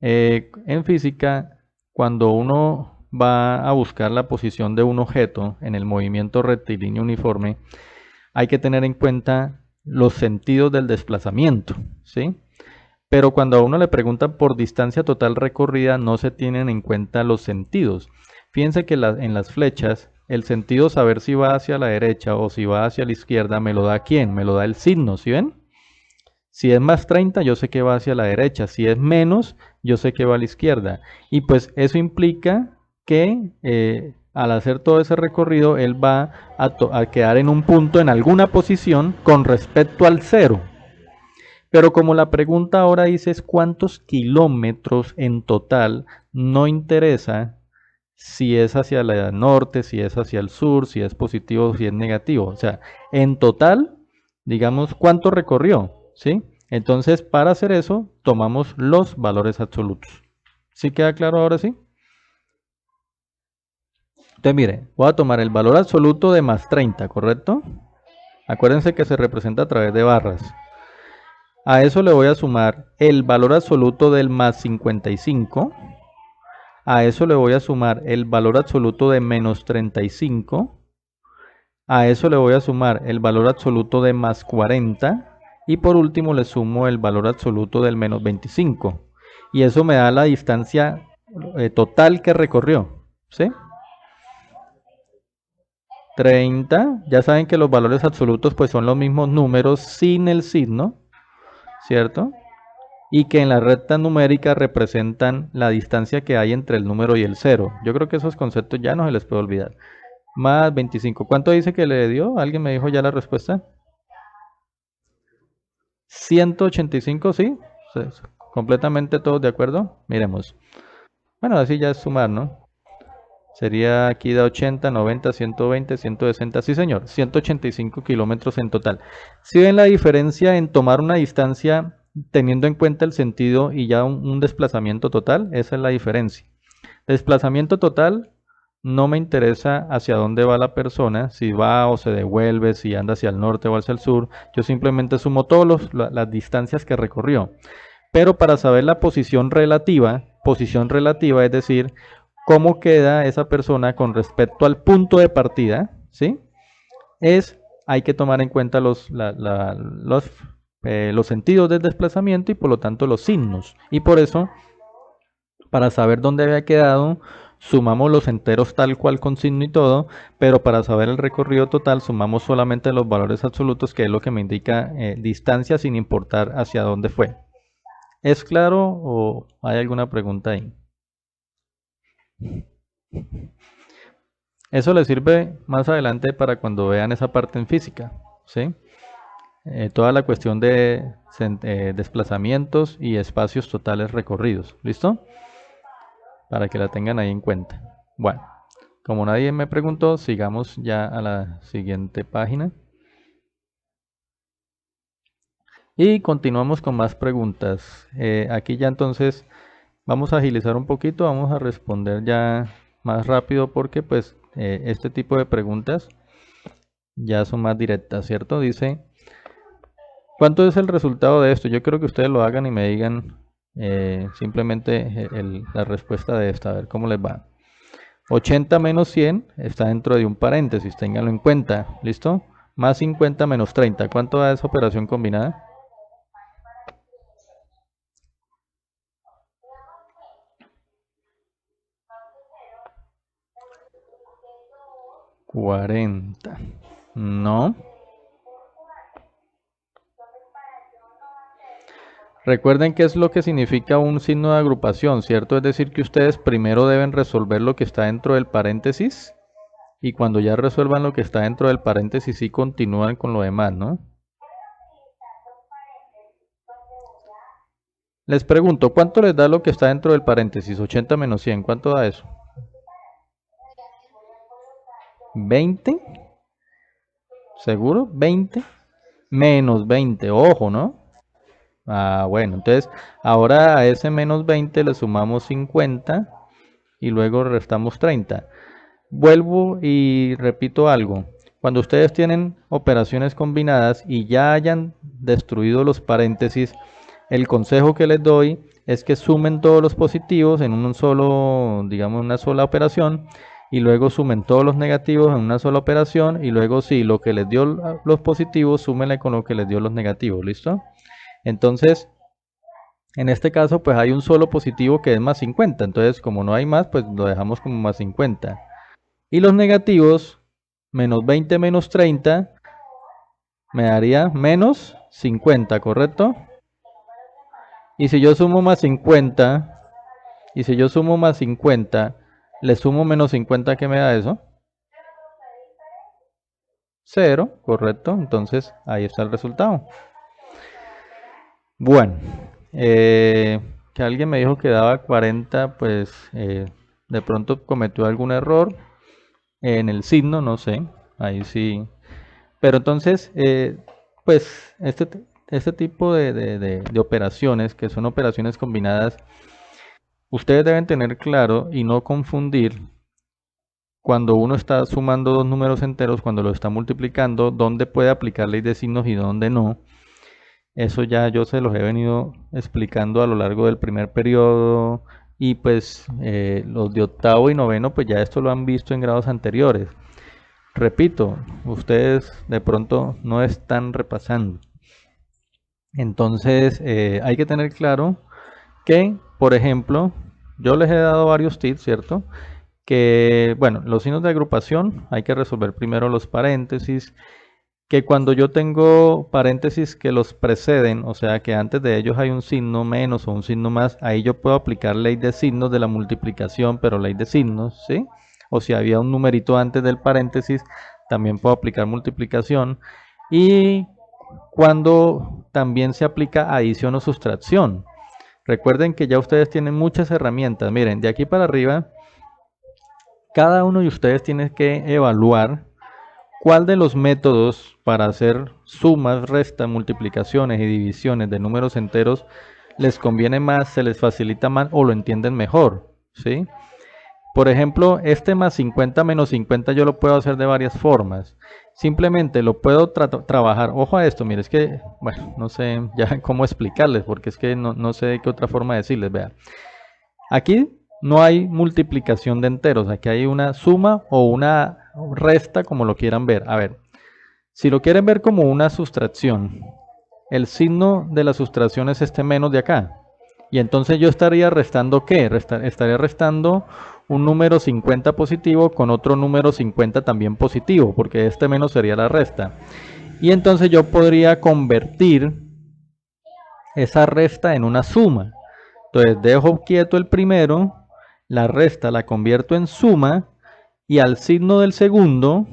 en física, cuando uno va a buscar la posición de un objeto en el movimiento rectilíneo uniforme, hay que tener en cuenta los sentidos del desplazamiento, ¿sí? Pero cuando a uno le preguntan por distancia total recorrida, no se tienen en cuenta los sentidos. Fíjense que en las flechas, el sentido saber si va hacia la derecha o si va hacia la izquierda, me lo da quién, me lo da el signo, ¿sí ven? Si es más 30, yo sé que va hacia la derecha. Si es menos, yo sé que va a la izquierda. Y pues eso implica que al hacer todo ese recorrido, él va a quedar en un punto, en alguna posición, con respecto al cero. Pero como la pregunta ahora dice es cuántos kilómetros en total, no interesa si es hacia el norte, si es hacia el sur, si es positivo o si es negativo. O sea, en total, digamos, cuánto recorrió, ¿sí? Entonces, para hacer eso, tomamos los valores absolutos. ¿Sí queda claro ahora sí? Entonces, mire, voy a tomar el valor absoluto de más 30, ¿correcto? Acuérdense que se representa a través de barras. A eso le voy a sumar el valor absoluto del más 55. A eso le voy a sumar el valor absoluto de menos 35. A eso le voy a sumar el valor absoluto de más 40. Y por último le sumo el valor absoluto del menos 25. Y eso me da la distancia total que recorrió. ¿Sí? 30. Ya saben que los valores absolutos pues son los mismos números sin el signo, ¿cierto? Y que en la recta numérica representan la distancia que hay entre el número y el cero. Yo creo que esos conceptos ya no se les puede olvidar. Más 25. ¿Cuánto dice que le dio? ¿Alguien me dijo ya la respuesta? 185, ¿sí? Completamente todos de acuerdo. Miremos. Bueno, así ya es sumar, ¿no? Sería aquí de 80, 90, 120, 160. Sí, señor. 185 kilómetros en total. ¿Sí ven la diferencia en tomar una distancia teniendo en cuenta el sentido y ya un desplazamiento total? Esa es la diferencia. Desplazamiento total, no me interesa hacia dónde va la persona, si va o se devuelve, si anda hacia el norte o hacia el sur. Yo simplemente sumo todas las distancias que recorrió. Pero para saber la posición relativa es decir, cómo queda esa persona con respecto al punto de partida, ¿sí? Hay que tomar en cuenta los sentidos del desplazamiento y por lo tanto los signos. Y por eso, para saber dónde había quedado, sumamos los enteros tal cual con signo y todo, pero para saber el recorrido total sumamos solamente los valores absolutos, que es lo que me indica distancia sin importar hacia dónde fue. ¿Es claro o hay alguna pregunta ahí? Eso les sirve más adelante para cuando vean esa parte en física, ¿sí? Toda la cuestión de desplazamientos y espacios totales recorridos. ¿Listo? Para que la tengan ahí en cuenta. Bueno, como nadie me preguntó, sigamos ya a la siguiente página. Y continuamos con más preguntas. Aquí ya entonces vamos a agilizar un poquito, vamos a responder ya más rápido porque pues este tipo de preguntas ya son más directas, ¿cierto? Dice, ¿cuánto es el resultado de esto? Yo creo que ustedes lo hagan y me digan simplemente la respuesta de esta, a ver cómo les va. 80 menos 100 está dentro de un paréntesis, ténganlo en cuenta, ¿listo? Más 50 menos 30, ¿cuánto da esa operación combinada? 40. No. Recuerden qué es lo que significa un signo de agrupación, ¿cierto? Es decir, que ustedes primero deben resolver lo que está dentro del paréntesis y cuando ya resuelvan lo que está dentro del paréntesis sí continúan con lo demás, ¿no? Les pregunto, ¿cuánto les da lo que está dentro del paréntesis? 80 menos 100, ¿cuánto da eso? 20, ¿seguro? 20 menos 20, ojo, ¿no? Ah, bueno, entonces ahora a ese menos 20 le sumamos 50 y luego restamos 30. Vuelvo y repito algo. Cuando ustedes tienen operaciones combinadas y ya hayan destruido los paréntesis, el consejo que les doy es que sumen todos los positivos en un solo, digamos, una sola operación y luego sumen todos los negativos en una sola operación y luego sí, lo que les dio los positivos, súmenle con lo que les dio los negativos, ¿listo? Entonces, en este caso, pues hay un solo positivo que es más 50, entonces como no hay más, pues lo dejamos como más 50. Y los negativos, menos 20 menos 30, me daría menos 50, ¿correcto? Y si yo sumo más 50, y si yo sumo más 50, le sumo menos 50, ¿qué me da eso? Cero, ¿correcto? Entonces ahí está el resultado. Bueno, que alguien me dijo que daba 40, pues de pronto cometió algún error en el signo, no sé, ahí sí. Pero entonces, pues este tipo de operaciones, que son operaciones combinadas, ustedes deben tener claro y no confundir cuando uno está sumando dos números enteros, cuando lo está multiplicando, dónde puede aplicar ley de signos y dónde no. Eso ya yo se los he venido explicando a lo largo del primer periodo y pues los de octavo y noveno pues ya esto lo han visto en grados anteriores. Repito, ustedes de pronto no están repasando. Entonces hay que tener claro que, por ejemplo, yo les he dado varios tips, ¿cierto? Que, bueno, los signos de agrupación hay que resolver primero los paréntesis, que cuando yo tengo paréntesis que los preceden, o sea que antes de ellos hay un signo menos o un signo más, ahí yo puedo aplicar ley de signos de la multiplicación, pero ley de signos, ¿sí? O si había un numerito antes del paréntesis, también puedo aplicar multiplicación. Y cuando también se aplica adición o sustracción. Recuerden que ya ustedes tienen muchas herramientas. Miren, de aquí para arriba, cada uno de ustedes tiene que evaluar cuál de los métodos para hacer sumas, restas, multiplicaciones y divisiones de números enteros les conviene más, se les facilita más o lo entienden mejor, ¿sí? Por ejemplo, este más 50 menos 50 yo lo puedo hacer de varias formas. Simplemente lo puedo trabajar. Ojo a esto, mire, es que, bueno, no sé ya cómo explicarles, porque es que no sé de qué otra forma decirles. Vea, aquí no hay multiplicación de enteros, aquí hay una suma o una resta, como lo quieran ver. A ver, si lo quieren ver como una sustracción, el signo de la sustracción es este menos de acá. Y entonces yo estaría restando ¿qué? Estaría restando un número 50 positivo con otro número 50 también positivo, porque este menos sería la resta. Y entonces yo podría convertir esa resta en una suma. Entonces dejo quieto el primero, la resta la convierto en suma y al signo del segundo,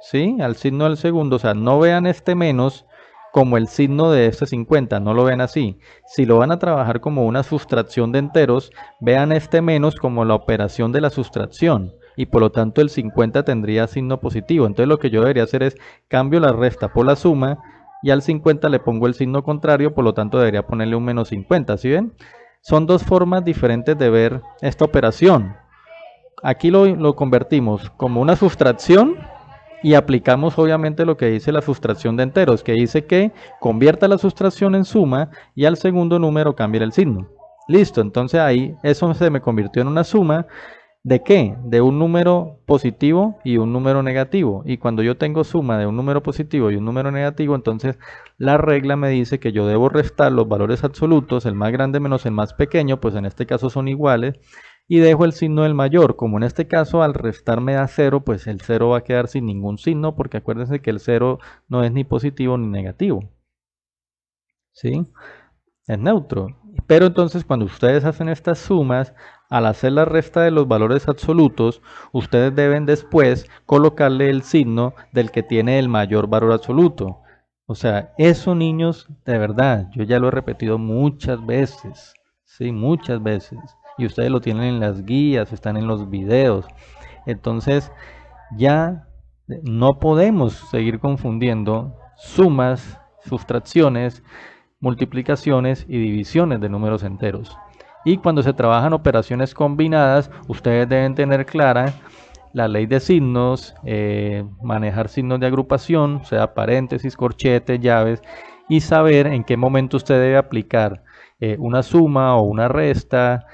¿sí? Al signo del segundo, o sea, no vean este menos como el signo de este 50, no lo ven así. Si lo van a trabajar como una sustracción de enteros, vean este menos como la operación de la sustracción y por lo tanto el 50 tendría signo positivo. Entonces lo que yo debería hacer es cambio la resta por la suma y al 50 le pongo el signo contrario, por lo tanto debería ponerle un menos 50, ¿sí ven? Son dos formas diferentes de ver esta operación. Aquí lo convertimos como una sustracción y aplicamos obviamente lo que dice la sustracción de enteros, que dice que convierta la sustracción en suma y al segundo número cambie el signo. Listo, entonces ahí eso se me convirtió en una suma. ¿De qué? De un número positivo y un número negativo. Y cuando yo tengo suma de un número positivo y un número negativo, entonces la regla me dice que yo debo restar los valores absolutos, el más grande menos el más pequeño, pues en este caso son iguales, y dejo el signo del mayor. Como en este caso al restar me da 0, pues el 0 va a quedar sin ningún signo, porque acuérdense que el 0 no es ni positivo ni negativo, ¿sí? Es neutro. Pero entonces cuando ustedes hacen estas sumas, al hacer la resta de los valores absolutos, ustedes deben después colocarle el signo del que tiene el mayor valor absoluto. O sea, eso niños, de verdad, yo ya lo he repetido muchas veces, sí, muchas veces. Y ustedes lo tienen en las guías, están en los videos. Entonces, ya no podemos seguir confundiendo sumas, sustracciones, multiplicaciones y divisiones de números enteros. Y cuando se trabajan operaciones combinadas, ustedes deben tener clara la ley de signos, manejar signos de agrupación, o sea, paréntesis, corchetes, llaves, y saber en qué momento usted debe aplicar una suma o una resta,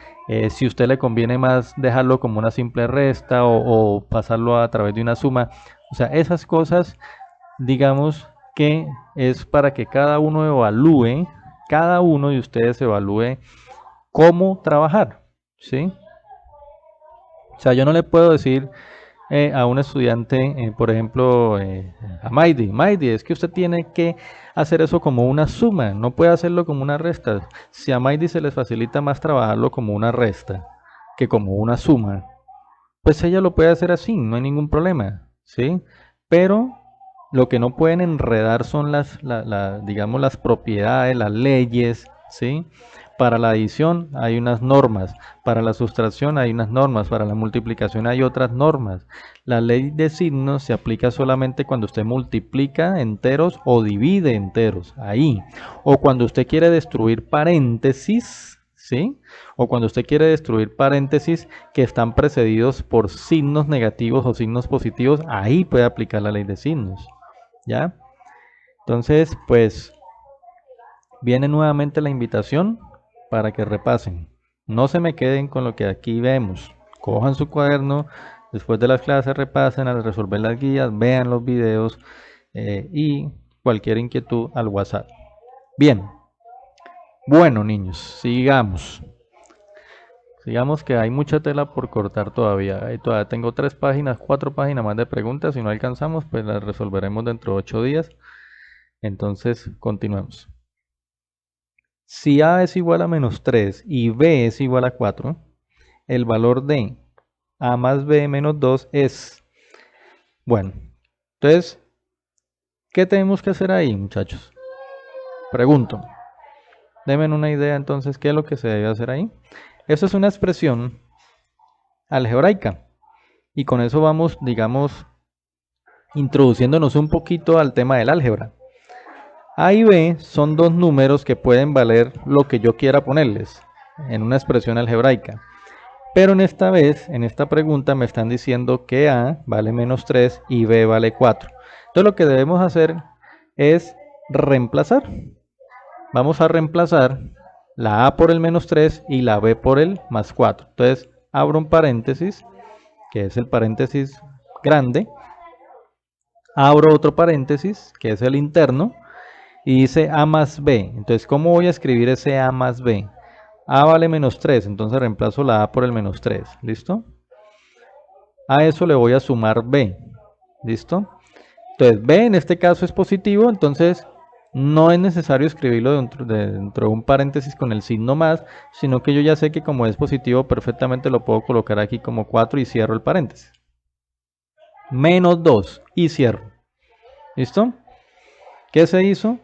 si a usted le conviene más dejarlo como una simple resta o pasarlo a través de una suma. O sea, esas cosas, digamos que es para que cada uno evalúe, cada uno de ustedes evalúe cómo trabajar, ¿sí? O sea, yo no le puedo decir a un estudiante, por ejemplo, a Maidi, es que usted tiene que hacer eso como una suma, no puede hacerlo como una resta. Si a Maidi se les facilita más trabajarlo como una resta que como una suma, pues ella lo puede hacer así, no hay ningún problema, ¿sí? Pero lo que no pueden enredar son digamos, las propiedades, las leyes, ¿sí? Para la adición hay unas normas, para la sustracción hay unas normas, para la multiplicación hay otras normas. La ley de signos se aplica solamente cuando usted multiplica enteros o divide enteros, ahí. O cuando usted quiere destruir paréntesis, ¿sí? O cuando usted quiere destruir paréntesis que están precedidos por signos negativos o signos positivos, ahí puede aplicar la ley de signos, ¿ya? Entonces, pues, viene nuevamente la invitación para que repasen. No se me queden con lo que aquí vemos. Cojan su cuaderno, después de las clases repasen al resolver las guías, vean los videos y cualquier inquietud al WhatsApp. Bien, bueno niños, sigamos. Sigamos que hay mucha tela por cortar todavía. Todavía tengo 3 páginas, 4 páginas más de preguntas. Si no alcanzamos, pues las resolveremos dentro de 8 días. Entonces, continuemos. Si A es igual a menos 3 y B es igual a 4, el valor de A más B menos 2 es... Bueno, entonces, ¿qué tenemos que hacer ahí, muchachos? Pregunto. Denme una idea entonces, ¿qué es lo que se debe hacer ahí? Eso es una expresión algebraica. Y con eso vamos, digamos, introduciéndonos un poquito al tema del álgebra. A y B son dos números que pueden valer lo que yo quiera ponerles en una expresión algebraica. Pero en esta vez, en esta pregunta, me están diciendo que A vale menos 3 y B vale 4. Entonces lo que debemos hacer es reemplazar. Vamos a reemplazar la A por el menos 3 y la B por el más 4. Entonces abro un paréntesis, que es el paréntesis grande. Abro otro paréntesis, que es el interno. Y dice A más B. Entonces, ¿cómo voy a escribir ese A más B? A vale menos 3, entonces reemplazo la A por el menos 3. ¿Listo? A eso le voy a sumar B. ¿Listo? Entonces, B en este caso es positivo, entonces no es necesario escribirlo dentro de un paréntesis con el signo más, sino que yo ya sé que como es positivo, perfectamente lo puedo colocar aquí como 4 y cierro el paréntesis. Menos 2 y cierro. ¿Listo? ¿Qué se hizo?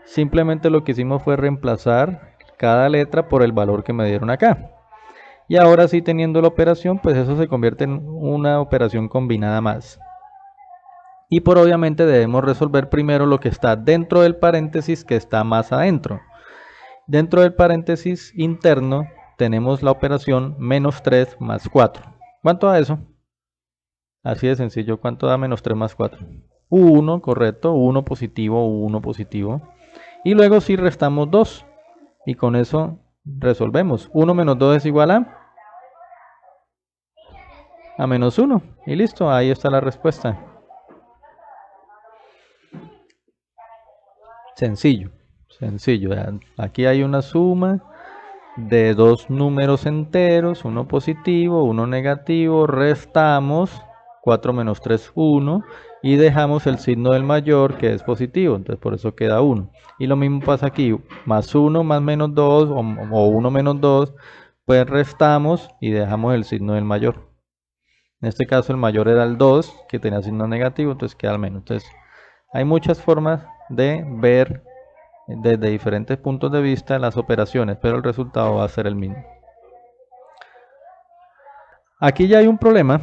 Simplemente lo que hicimos fue reemplazar cada letra por el valor que me dieron acá. Y ahora sí, teniendo la operación, pues eso se convierte en una operación combinada más. Y por obviamente debemos resolver primero lo que está dentro del paréntesis que está más adentro. Dentro del paréntesis interno tenemos la operación menos 3 más 4. ¿Cuánto da eso? Así de sencillo. ¿Cuánto da menos 3 más 4? 1, correcto. 1 positivo, 1 positivo. Y luego sí restamos 2. Y con eso resolvemos. 1 menos 2 es igual a menos 1. Y listo, ahí está la respuesta. Sencillo, sencillo. Aquí hay una suma de dos números enteros, uno positivo, uno negativo. Restamos 4 menos 3, 1. Y dejamos el signo del mayor que es positivo, entonces por eso queda 1. Y lo mismo pasa aquí, más 1 más menos 2 o 1 menos 2, pues restamos y dejamos el signo del mayor. En este caso el mayor era el 2 que tenía signo negativo, entonces queda el menos. Entonces hay muchas formas de ver desde diferentes puntos de vista las operaciones, pero el resultado va a ser el mismo. Aquí ya hay un problema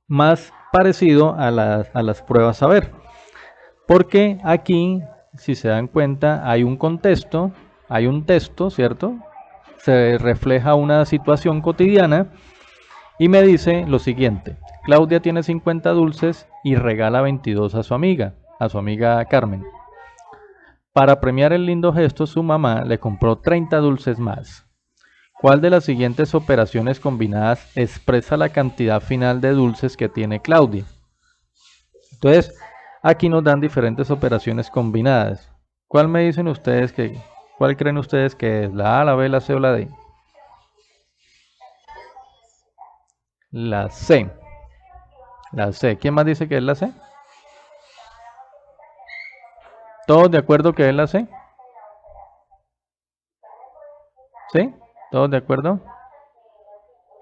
más parecido a las pruebas saber, porque aquí si se dan cuenta, hay un contexto, hay un texto, ¿cierto? Se refleja una situación cotidiana y me dice lo siguiente: Claudia tiene 50 dulces y regala 22 a su amiga Carmen. Para premiar el lindo gesto, su mamá le compró 30 dulces más. ¿Cuál de las siguientes operaciones combinadas expresa la cantidad final de dulces que tiene Claudia? Entonces, aquí nos dan diferentes operaciones combinadas. ¿Cuál me dicen ustedes cuál creen ustedes que es? ¿La A, la B, la C o la D? La C. La C. ¿Quién más dice que es la C? ¿Todos de acuerdo que es la C? ¿Sí? ¿Todos de acuerdo?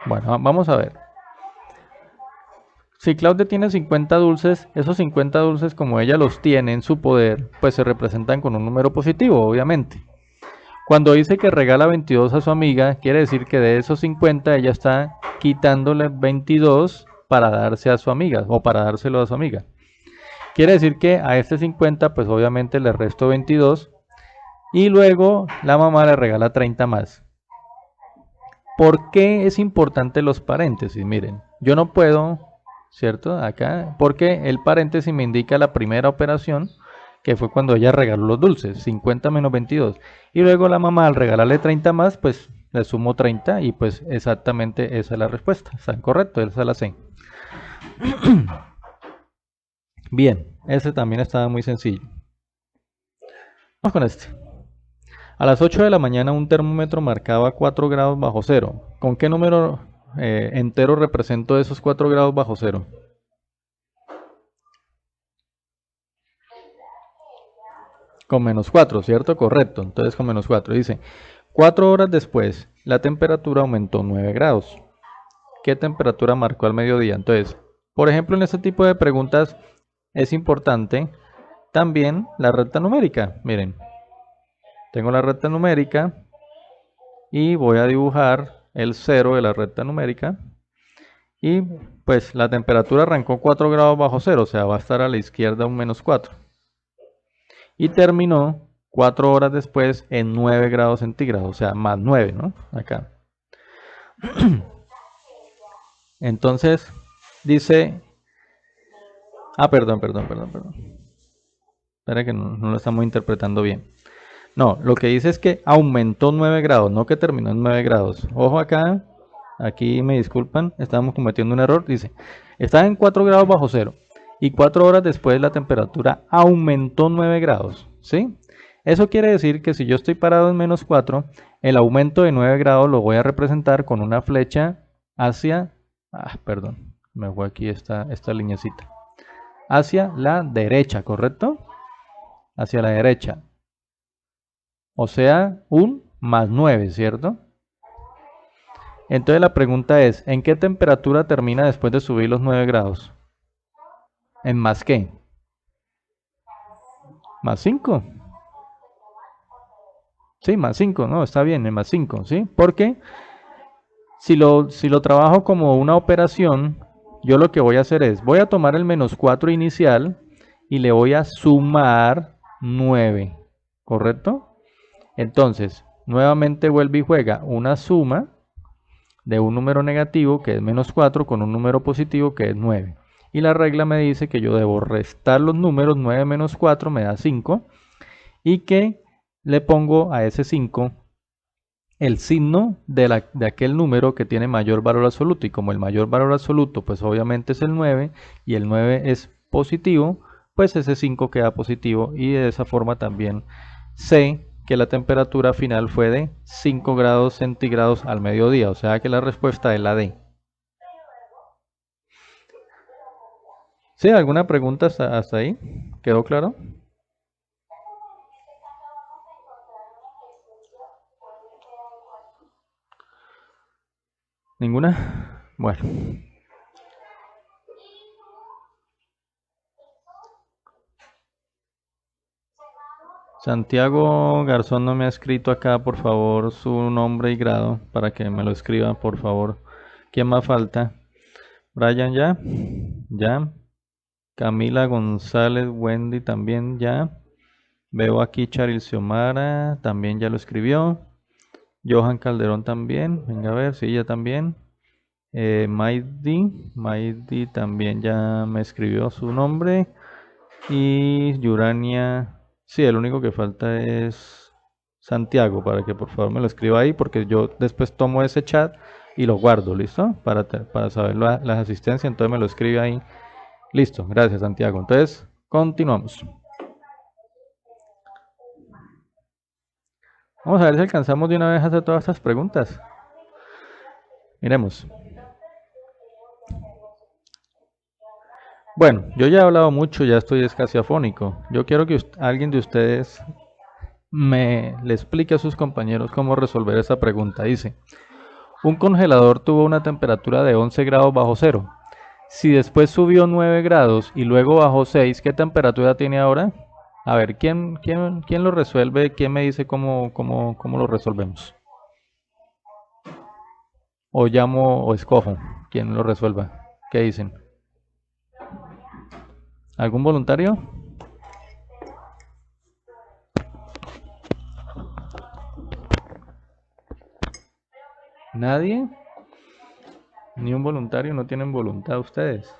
Bueno, vamos a ver. Si Claudia tiene 50 dulces, esos 50 dulces, como ella los tiene en su poder, pues se representan con un número positivo, obviamente. Cuando dice que regala 22 a su amiga, quiere decir que de esos 50 ella está quitándole 22 para darse a su amiga o para dárselo a su amiga. Quiere decir que a este 50 pues obviamente le resto 22 y luego la mamá le regala 30 más. ¿Por qué es importante los paréntesis? Miren, yo no puedo, ¿cierto? Acá, porque el paréntesis me indica la primera operación, que fue cuando ella regaló los dulces, 50 menos 22. Y luego la mamá al regalarle 30 más, pues le sumo 30 y pues exactamente esa es la respuesta. Está correcto, esa la C. Bien, ese también estaba muy sencillo. Vamos con este. A las 8 de la mañana un termómetro marcaba 4 grados bajo cero. ¿Con qué número entero represento esos 4 grados bajo cero? Con menos 4, ¿cierto? Correcto. Entonces con menos 4. Dice, 4 horas después, la temperatura aumentó 9 grados. ¿Qué temperatura marcó al mediodía? Entonces, por ejemplo, en este tipo de preguntas es importante también la recta numérica. Miren, tengo la recta numérica y voy a dibujar el 0 de la recta numérica. Y pues la temperatura arrancó 4 grados bajo cero, o sea, va a estar a la izquierda un menos 4. Y terminó 4 horas después en 9 grados centígrados, o sea, más 9, ¿no? Acá. Entonces, dice... perdón. Espera que no lo estamos interpretando bien. No, lo que dice es que aumentó 9 grados, no que terminó en 9 grados. Ojo acá, aquí me disculpan, estamos cometiendo un error. Dice, está en 4 grados bajo cero y 4 horas después la temperatura aumentó 9 grados, ¿sí? Eso quiere decir que si yo estoy parado en menos 4, el aumento de 9 grados lo voy a representar con una flecha hacia... perdón, me fue aquí esta lineecita. Hacia la derecha, ¿correcto? Hacia la derecha. O sea, un más 9, ¿cierto? Entonces la pregunta es, ¿en qué temperatura termina después de subir los 9 grados? ¿En más qué? Más 5. Sí, más 5, no, está bien, en más 5, ¿sí? Porque si lo trabajo como una operación, yo lo que voy a hacer es, voy a tomar el menos 4 inicial y le voy a sumar 9, ¿correcto? Entonces, nuevamente vuelve y juega una suma de un número negativo que es menos 4 con un número positivo que es 9. Y la regla me dice que yo debo restar los números, 9 menos 4 me da 5 y que le pongo a ese 5 el signo de aquel número que tiene mayor valor absoluto. Y como el mayor valor absoluto pues obviamente es el 9 y el 9 es positivo, pues ese 5 queda positivo y de esa forma también sé que la temperatura final fue de 5 grados centígrados al mediodía, o sea que la respuesta es la D. ¿Sí? ¿Alguna pregunta hasta ahí? ¿Quedó claro? ¿Ninguna? Bueno. Santiago Garzón no me ha escrito acá, por favor, su nombre y grado para que me lo escriba, por favor. ¿Quién más falta? Brian ya. Ya. Camila González, Wendy también ya. Veo aquí Charil Xiomara, también ya lo escribió. Johan Calderón también, venga a ver, sí, ya también. Maidi también ya me escribió su nombre. Y Yurania, sí, el único que falta es Santiago, para que por favor me lo escriba ahí, porque yo después tomo ese chat y lo guardo, ¿listo? Para saber las asistencias, entonces me lo escribe ahí. Listo, gracias Santiago. Entonces, continuamos. Vamos a ver si alcanzamos de una vez a hacer todas estas preguntas. Miremos. Bueno, yo ya he hablado mucho, ya estoy casi afónico. Yo quiero que alguien de ustedes le explique a sus compañeros cómo resolver esa pregunta. Dice, un congelador tuvo una temperatura de 11 grados bajo cero. Si después subió 9 grados y luego bajó 6, ¿qué temperatura tiene ahora? A ver, ¿quién lo resuelve? ¿Quién me dice cómo lo resolvemos? O llamo o escojo. ¿Quién lo resuelva? ¿Qué dicen? ¿Algún voluntario? ¿Nadie? ¿Ni un voluntario? ¿No tienen voluntad ustedes?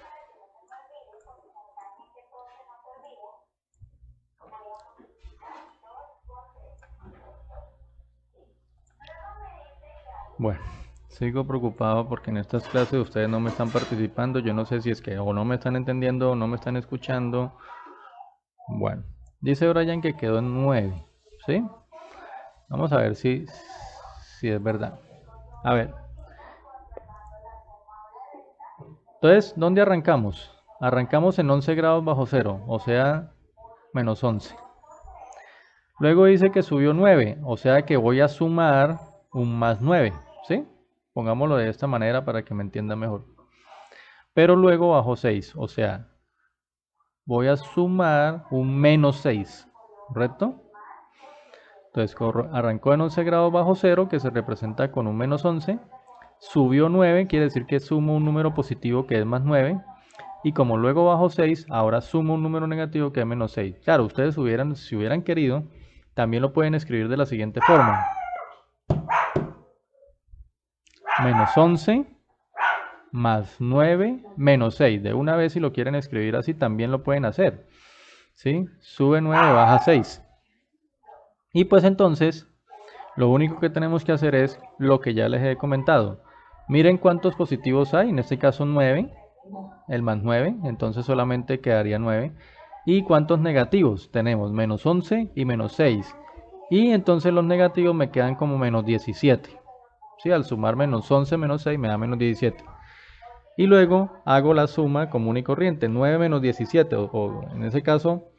Bueno, sigo preocupado porque en estas clases ustedes no me están participando. Yo no sé si es que o no me están entendiendo o no me están escuchando. Bueno, dice Brian que quedó en 9, ¿sí? Vamos a ver si es verdad. A ver, entonces, ¿dónde arrancamos? Arrancamos en 11 grados bajo cero, o sea, menos 11. Luego dice que subió 9, o sea que voy a sumar un más 9, ¿sí? Pongámoslo de esta manera para que me entienda mejor. Pero luego bajó 6, o sea, voy a sumar un menos 6, ¿correcto? Entonces arrancó en 11 grados bajo cero, que se representa con un menos 11. Subió 9, quiere decir que sumo un número positivo que es más 9. Y como luego bajó 6, ahora sumo un número negativo que es menos 6. Claro, ustedes si hubieran querido, también lo pueden escribir de la siguiente forma. Menos 11 más 9 menos 6. De una vez si lo quieren escribir así, también lo pueden hacer. ¿Sí? Sube 9, baja 6. Y pues entonces, lo único que tenemos que hacer es lo que ya les he comentado. Miren cuántos positivos hay, en este caso 9, el más 9, entonces solamente quedaría 9. ¿Y cuántos negativos? Tenemos menos 11 y menos 6. Y entonces los negativos me quedan como menos 17. ¿Sí? Al sumar menos 11 menos 6 me da menos 17. Y luego hago la suma común y corriente, 9 menos 17, o en ese caso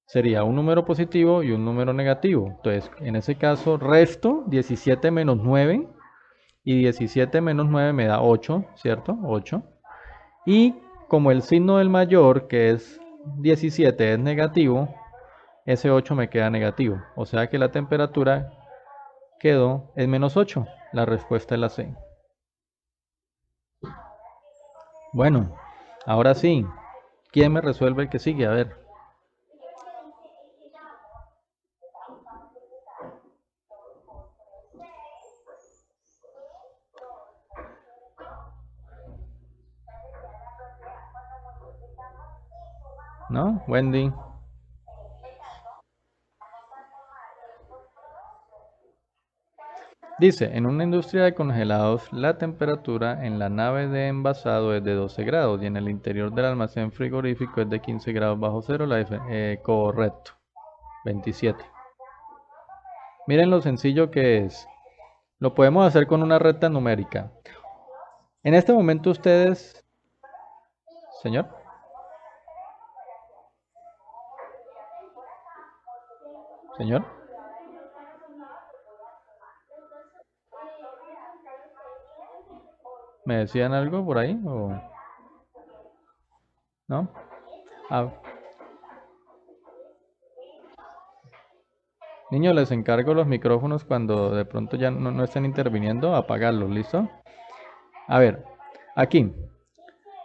sería un número positivo y un número negativo. Entonces, en ese caso, resto 17 menos 9 y 17 menos 9 me da 8, ¿cierto? 8. Y como el signo del mayor, que es 17, es negativo, ese 8 me queda negativo. O sea que la temperatura quedó en menos 8. La respuesta es la C. Bueno, ahora sí. ¿Quién me resuelve el que sigue? A ver. ¿No? Wendy. Dice, en una industria de congelados, la temperatura en la nave de envasado es de 12 grados y en el interior del almacén frigorífico es de 15 grados bajo cero. Correcto, 27. Miren lo sencillo que es. Lo podemos hacer con una recta numérica. En este momento ustedes, señor, señor, ¿me decían algo por ahí o no? Ah, niños, les encargo los micrófonos cuando de pronto ya no estén interviniendo, apagarlos, ¿listo? A ver, aquí.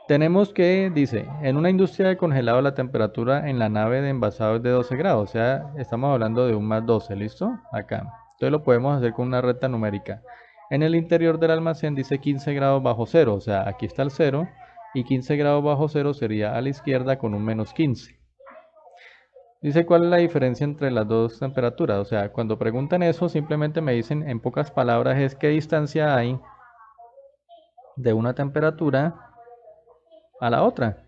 Tenemos que, dice, en una industria de congelado la temperatura en la nave de envasado es de 12 grados, o sea, estamos hablando de un más 12, ¿listo? Acá. Entonces lo podemos hacer con una recta numérica. En el interior del almacén dice 15 grados bajo cero, o sea, aquí está el cero, y 15 grados bajo cero sería a la izquierda con un menos 15. Dice cuál es la diferencia entre las dos temperaturas, o sea, cuando preguntan eso, simplemente me dicen en pocas palabras es qué distancia hay de una temperatura a la otra.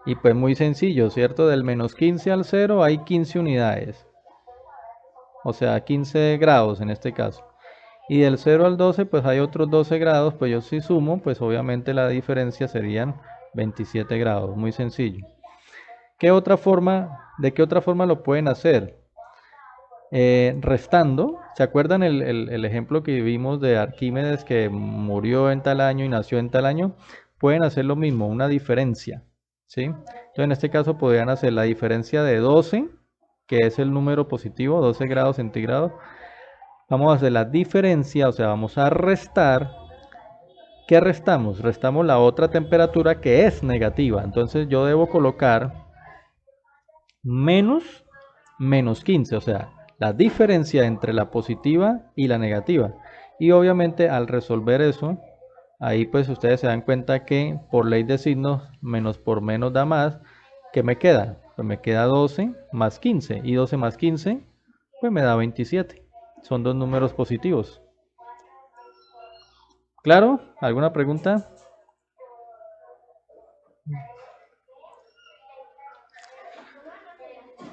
Y pues muy sencillo, ¿cierto? Del menos 15 al cero hay 15 unidades. O sea, 15 grados en este caso. Y del cero al 12 pues hay otros 12 grados. Pues yo si sumo, pues obviamente la diferencia serían 27 grados. Muy sencillo. ¿De qué otra forma lo pueden hacer? Restando. ¿Se acuerdan el ejemplo que vimos de Arquímedes que murió en tal año y nació en tal año? Pueden hacer lo mismo, una diferencia. ¿Sí? Entonces en este caso podrían hacer la diferencia de 12, que es el número positivo, 12 grados centígrados. Vamos a hacer la diferencia, o sea, vamos a restar. ¿Qué restamos? Restamos la otra temperatura que es negativa. Entonces yo debo colocar menos menos 15, o sea, la diferencia entre la positiva y la negativa. Y obviamente al resolver eso, ahí pues ustedes se dan cuenta que por ley de signos, menos por menos da más. ¿Qué me queda? Pues me queda 12 más 15 y 12 más 15 pues me da 27. Son dos números positivos. ¿Claro? ¿Alguna pregunta?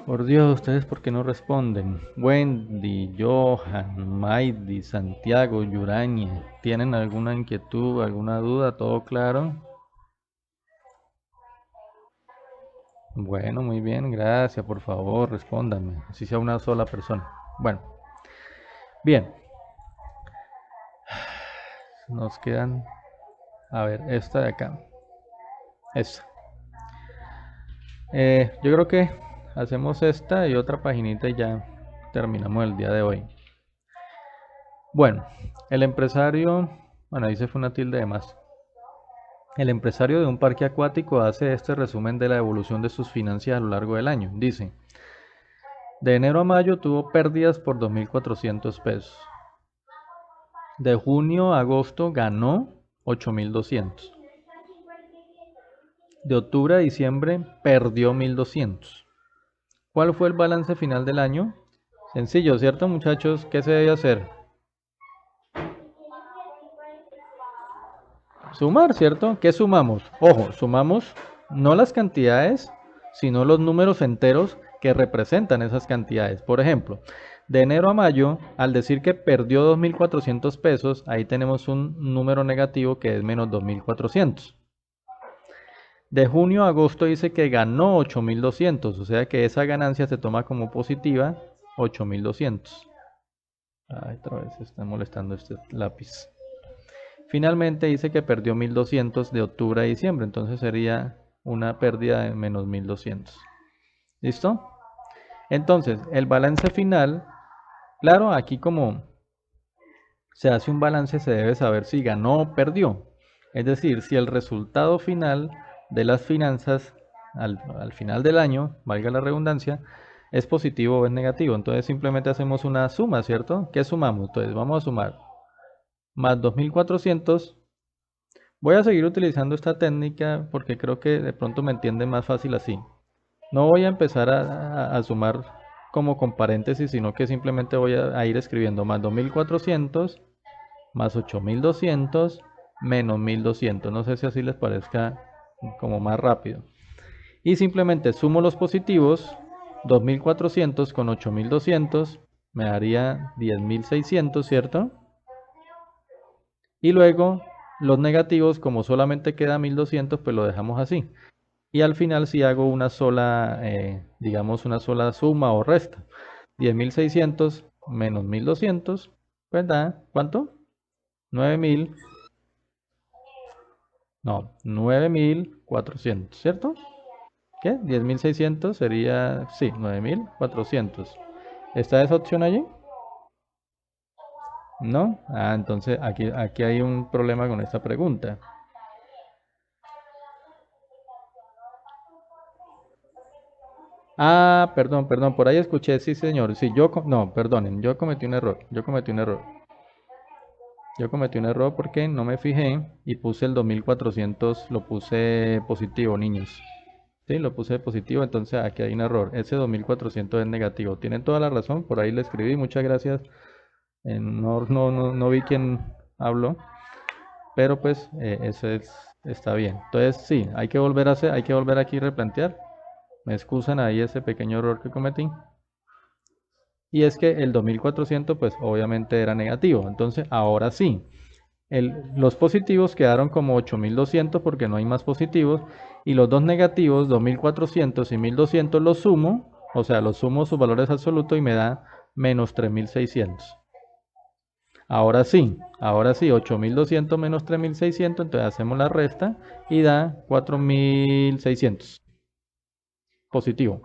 Por Dios, ¿ustedes por qué no responden? Wendy, Johan, Maidi, Santiago, Yuraña, ¿tienen alguna inquietud, alguna duda? ¿Todo claro? Bueno, muy bien, gracias. Por favor, respóndanme, si sea una sola persona. Bueno, bien, nos quedan, a ver, esta de acá. Esta. Yo creo que hacemos esta y otra paginita y ya terminamos el día de hoy. Bueno, el empresario, bueno, ahí se fue una tilde de más. El empresario de un parque acuático hace este resumen de la evolución de sus finanzas a lo largo del año. Dice, de enero a mayo tuvo pérdidas por 2.400 pesos. De junio a agosto ganó 8.200. De octubre a diciembre perdió 1.200. ¿Cuál fue el balance final del año? Sencillo, ¿cierto, muchachos? ¿Qué se debe hacer? Sumar, ¿cierto? ¿Qué sumamos? Ojo, sumamos no las cantidades, sino los números enteros que representan esas cantidades. Por ejemplo, de enero a mayo, al decir que perdió 2.400 pesos, ahí tenemos un número negativo que es menos 2.400. De junio a agosto dice que ganó 8.200, o sea que esa ganancia se toma como positiva, 8.200. Ay, otra vez está molestando este lápiz. Finalmente dice que perdió 1.200 de octubre a diciembre, entonces sería una pérdida de menos 1.200. ¿Listo? Entonces, el balance final, claro, aquí como se hace un balance se debe saber si ganó o perdió. Es decir, si el resultado final de las finanzas al final del año, valga la redundancia, es positivo o es negativo. Entonces simplemente hacemos una suma, ¿cierto? ¿Qué sumamos? Entonces vamos a sumar más 2.400. Voy a seguir utilizando esta técnica porque creo que de pronto me entiende más fácil así. No voy a empezar a sumar como con paréntesis, sino que simplemente voy a ir escribiendo más 2.400 más 8.200 menos 1.200. No sé si así les parezca como más rápido. Y simplemente sumo los positivos, 2.400 con 8.200 me daría 10.600, ¿cierto? Y luego los negativos, como solamente queda 1.200, pues lo dejamos así. Y al final si hago una sola, digamos una sola suma o resta. 10.600 menos 1.200, pues da, ¿cuánto? 9.000, no, 9.400, ¿cierto? ¿Qué? 10.600 sería, sí, 9.400. ¿Está esa opción allí? ¿No? Ah, entonces aquí hay un problema con esta pregunta. Ah, perdón, perdón, por ahí escuché, sí, señor. Sí, no, perdonen, yo cometí un error. Yo cometí un error porque no me fijé y puse el 2400, lo puse positivo, niños. Sí, lo puse positivo, entonces aquí hay un error. Ese 2400 es negativo. Tienen toda la razón, por ahí le escribí, muchas gracias. No vi quién habló, pero pues está bien. Entonces sí, hay que volver a hacer, hay que volver aquí a replantear. Me excusan ahí ese pequeño error que cometí. Y es que el 2400 pues obviamente era negativo. Entonces ahora sí, los positivos quedaron como 8200 porque no hay más positivos. Y los dos negativos, 2400 y 1200, los sumo. O sea, los sumo sus valores absolutos y me da menos 3600. Ahora sí, 8200 menos 3600, entonces hacemos la resta y da 4600 positivo.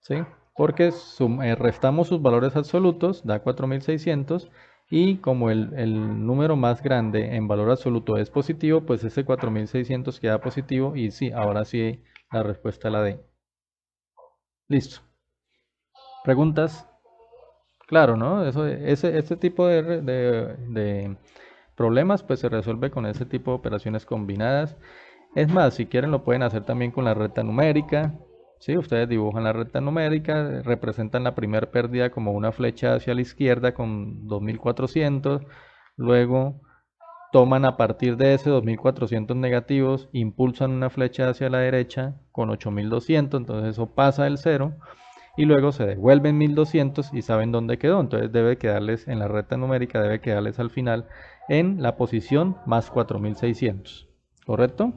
¿Sí? Porque restamos sus valores absolutos, da 4600, y como el número más grande en valor absoluto es positivo, pues ese 4600 queda positivo y sí, ahora sí la respuesta es la D. Listo. ¿Preguntas? Claro, ¿no? Ese tipo de problemas pues se resuelve con ese tipo de operaciones combinadas. Es más, si quieren lo pueden hacer también con la recta numérica. Sí, ustedes dibujan la recta numérica, representan la primera pérdida como una flecha hacia la izquierda con 2400, luego toman a partir de ese 2400 negativos, impulsan una flecha hacia la derecha con 8200, entonces eso pasa el cero y luego se devuelven 1200 y saben dónde quedó, entonces debe quedarles en la recta numérica, debe quedarles al final en la posición más 4600, ¿correcto?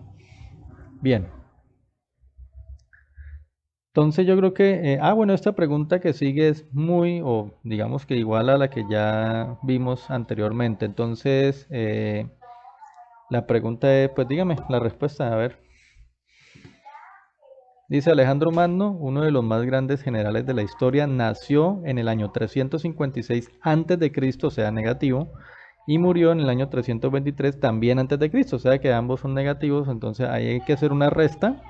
Bien, entonces yo creo que, bueno, esta pregunta que sigue es muy, o digamos que igual a la que ya vimos anteriormente. Entonces, la pregunta es, pues dígame la respuesta, a ver. Dice Alejandro Magno, uno de los más grandes generales de la historia, nació en el año 356 antes de Cristo, o sea, negativo, y murió en el año 323 también antes de Cristo, o sea que ambos son negativos, entonces ahí hay que hacer una resta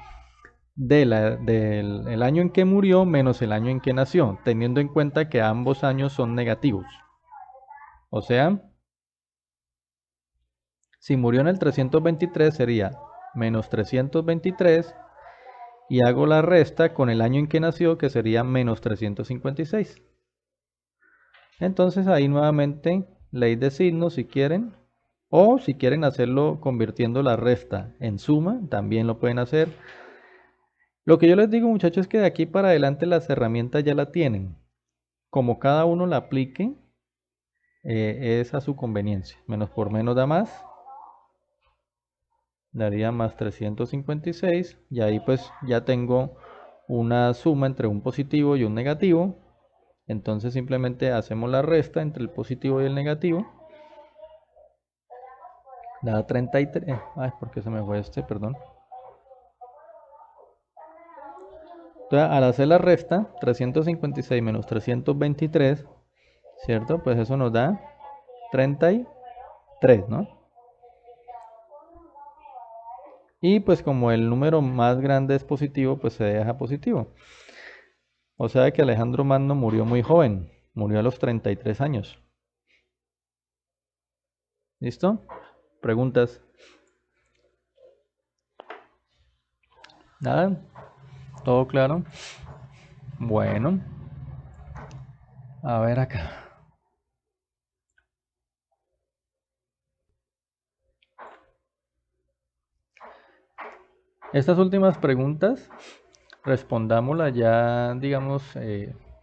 del el año en que murió menos el año en que nació, teniendo en cuenta que ambos años son negativos. O sea, si murió en el 323 sería menos 323 y hago la resta con el año en que nació, que sería menos 356. Entonces ahí nuevamente ley de signos si quieren, o si quieren hacerlo convirtiendo la resta en suma, también lo pueden hacer. Lo que yo les digo, muchachos, es que de aquí para adelante las herramientas ya la tienen. Como cada uno la aplique, es a su conveniencia. Menos por menos da más. Daría más 356. Y ahí pues ya tengo una suma entre un positivo y un negativo. Entonces simplemente hacemos la resta entre el positivo y el negativo. Da 33. Ay, ¿por qué se me fue este? Perdón. Entonces, al hacer la resta, 356 menos 323, ¿cierto? Pues eso nos da 33, ¿no? Y pues como el número más grande es positivo, pues se deja positivo. O sea que Alejandro Magno murió muy joven, murió a los 33 años. ¿Listo? ¿Preguntas? ¿Nada? ¿Todo claro? Bueno, a ver acá. Estas últimas preguntas, respondámoslas ya, digamos,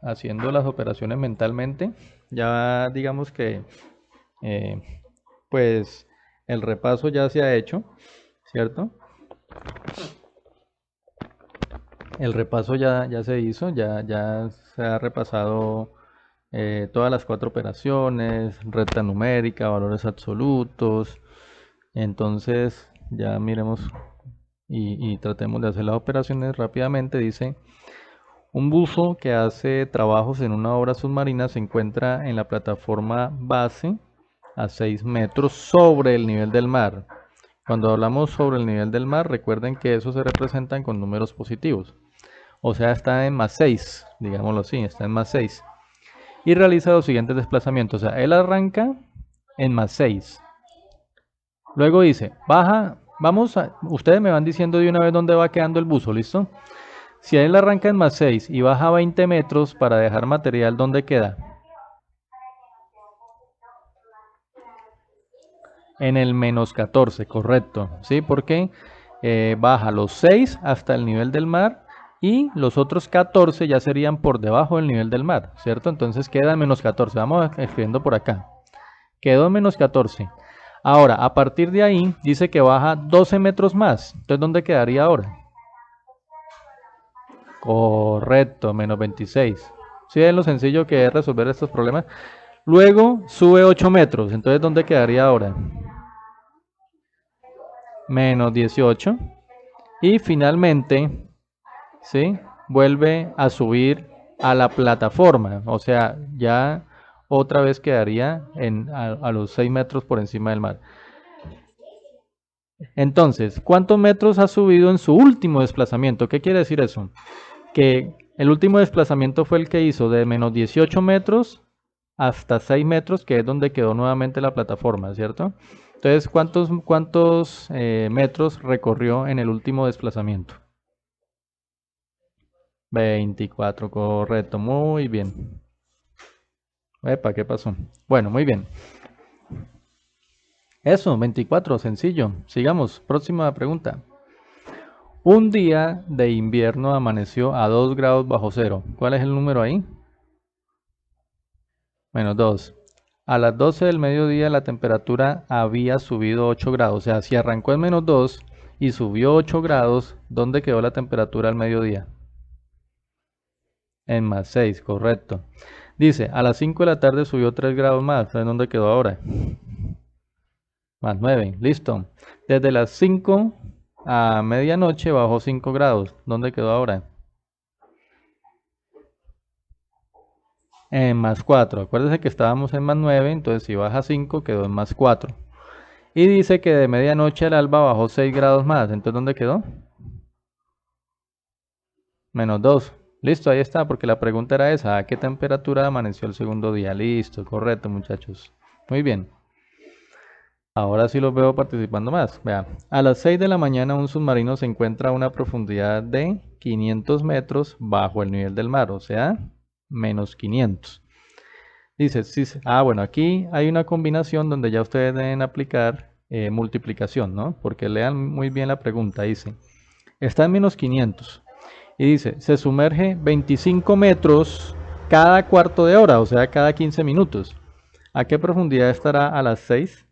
haciendo las operaciones mentalmente. Ya digamos que, eh, pues, el repaso ya se ha hecho, ¿cierto? El repaso ya se hizo, ya se ha repasado todas las cuatro operaciones, recta numérica, valores absolutos. Entonces, ya miremos y tratemos de hacer las operaciones rápidamente. Dice, un buzo que hace trabajos en una obra submarina se encuentra en la plataforma base a 6 metros sobre el nivel del mar. Cuando hablamos sobre el nivel del mar, recuerden que eso se representan con números positivos. O sea, está en más 6, digámoslo así, está en más 6. Y realiza los siguientes desplazamientos. O sea, él arranca en más 6. Luego dice, baja, ustedes me van diciendo de una vez dónde va quedando el buzo, ¿listo? Si él arranca en más 6 y baja 20 metros para dejar material, ¿dónde queda? En el menos 14, correcto. ¿Sí? Porque baja los 6 hasta el nivel del mar y los otros 14 ya serían por debajo del nivel del mar, ¿cierto? Entonces queda en menos 14. Vamos escribiendo por acá. Quedó en menos 14. Ahora, a partir de ahí, dice que baja 12 metros más. Entonces, ¿dónde quedaría ahora? Correcto, menos 26. ¿Sí ven lo sencillo que es resolver estos problemas? Luego sube 8 metros. Entonces, ¿dónde quedaría ahora? Menos 18. Y finalmente, ¿sí? Vuelve a subir a la plataforma. O sea, ya otra vez quedaría a los 6 metros por encima del mar. Entonces, ¿cuántos metros ha subido en su último desplazamiento? ¿Qué quiere decir eso? Que el último desplazamiento fue el que hizo de menos 18 metros hasta 6 metros, que es donde quedó nuevamente la plataforma, ¿cierto? Entonces, ¿cuántos metros recorrió en el último desplazamiento? 24, correcto, muy bien. Epa, ¿qué pasó? Bueno, muy bien. Eso, 24, sencillo. Sigamos, próxima pregunta. Un día de invierno amaneció a 2 grados bajo cero. ¿Cuál es el número ahí? Menos 2. A las 12 del mediodía la temperatura había subido 8 grados. O sea, si arrancó en menos 2 y subió 8 grados, ¿dónde quedó la temperatura al mediodía? En más 6, correcto. Dice, a las 5 de la tarde subió 3 grados más. ¿Sabes dónde quedó ahora? Más 9, listo. Desde las 5 a medianoche bajó 5 grados. ¿Dónde quedó ahora? En más 4. Acuérdense que estábamos en más 9, entonces si baja 5 quedó en más 4. Y dice que de medianoche al alba bajó 6 grados más. Entonces, ¿dónde quedó? Menos 2. Listo, ahí está, porque la pregunta era esa. ¿A qué temperatura amaneció el segundo día? Listo, correcto, muchachos. Muy bien. Ahora sí los veo participando más. Vea, a las 6 de la mañana un submarino se encuentra a una profundidad de 500 metros bajo el nivel del mar, o sea, menos 500. Dice, sí, bueno, aquí hay una combinación donde ya ustedes deben aplicar multiplicación, ¿no? Porque lean muy bien la pregunta, dice, está en menos 500 y dice, se sumerge 25 metros cada cuarto de hora, o sea, cada 15 minutos. ¿A qué profundidad estará a las 6?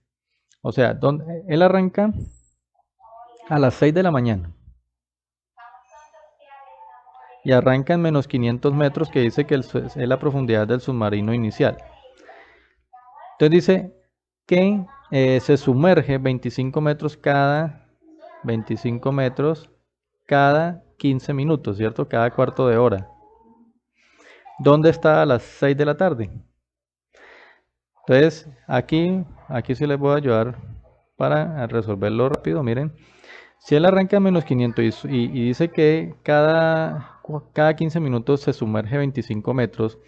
O sea, él arranca a las 6 de la mañana y arranca en menos 500 metros, que dice que es la profundidad del submarino inicial. Entonces dice que se sumerge 25 metros cada 15 minutos, ¿cierto? Cada cuarto de hora. ¿Dónde está a las 6 de la tarde? Entonces, aquí sí les voy a ayudar para resolverlo rápido. Miren, si él arranca a menos 500 y dice que cada 15 minutos se sumerge 25 metros,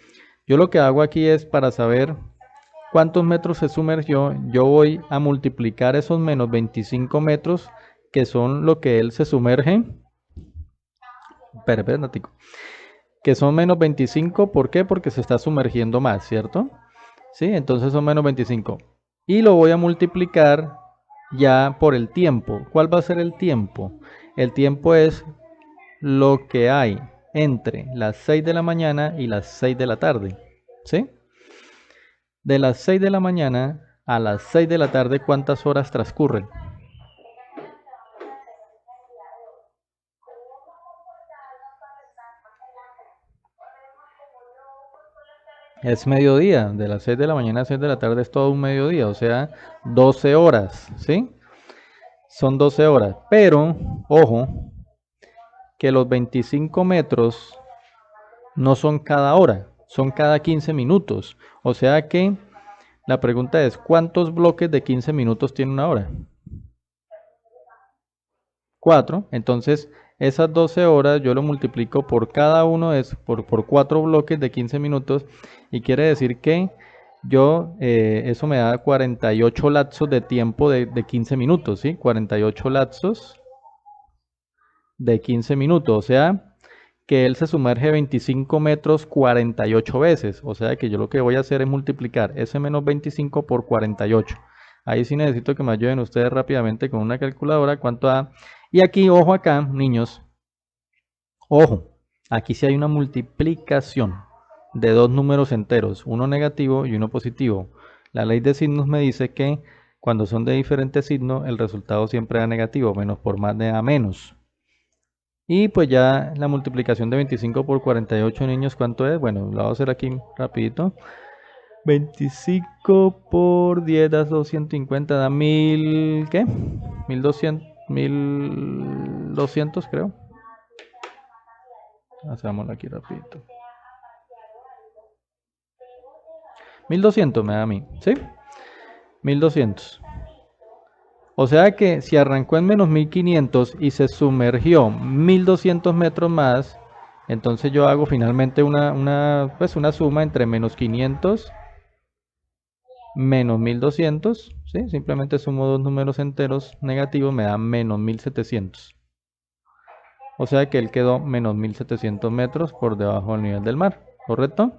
yo lo que hago aquí es para saber cuántos metros se sumergió, yo voy a multiplicar esos menos 25 metros, que son lo que él se sumerge. Espera, que son menos 25, ¿por qué? Porque se está sumergiendo más, ¿cierto? ¿Sí? Entonces son menos 25. Y lo voy a multiplicar ya por el tiempo. ¿Cuál va a ser el tiempo? El tiempo es lo que hay entre las 6 de la mañana y las 6 de la tarde. ¿Sí? De las 6 de la mañana a las 6 de la tarde, ¿cuántas horas transcurren? Es mediodía, de las 6 de la mañana a 6 de la tarde es todo un mediodía, o sea, 12 horas, ¿sí? Son 12 horas, pero, ojo, que los 25 metros no son cada hora, son cada 15 minutos. O sea que la pregunta es, ¿cuántos bloques de 15 minutos tiene una hora? 4. Entonces, esas 12 horas yo lo multiplico por cada uno de esos, por 4 bloques de 15 minutos. Y quiere decir que eso me da 48 lapsos de tiempo de 15 minutos, ¿sí? 48 lapsos de 15 minutos. O sea, que él se sumerge 25 metros 48 veces. O sea que yo lo que voy a hacer es multiplicar ese menos 25 por 48. Ahí sí necesito que me ayuden ustedes rápidamente con una calculadora. ¿Cuánto da? Y aquí, ojo acá, niños. Ojo, aquí sí hay una multiplicación de dos números enteros, uno negativo y uno positivo. La ley de signos me dice que cuando son de diferentes signos, el resultado siempre da negativo, menos por más da menos. Y pues ya la multiplicación de 25 por 48, niños, ¿cuánto es? Bueno, lo voy a hacer aquí rapidito. 25 por 10 da 250, da 1000, ¿qué? 1200, 1200 creo. Hacémoslo aquí rapidito. 1200 me da a mí, ¿sí? 1200. O sea que si arrancó en menos 1500 y se sumergió 1200 metros más, entonces yo hago finalmente pues una suma entre menos 500 menos 1200, ¿sí? Simplemente sumo dos números enteros negativos, me da menos 1700. O sea que él quedó menos 1700 metros por debajo del nivel del mar, ¿correcto?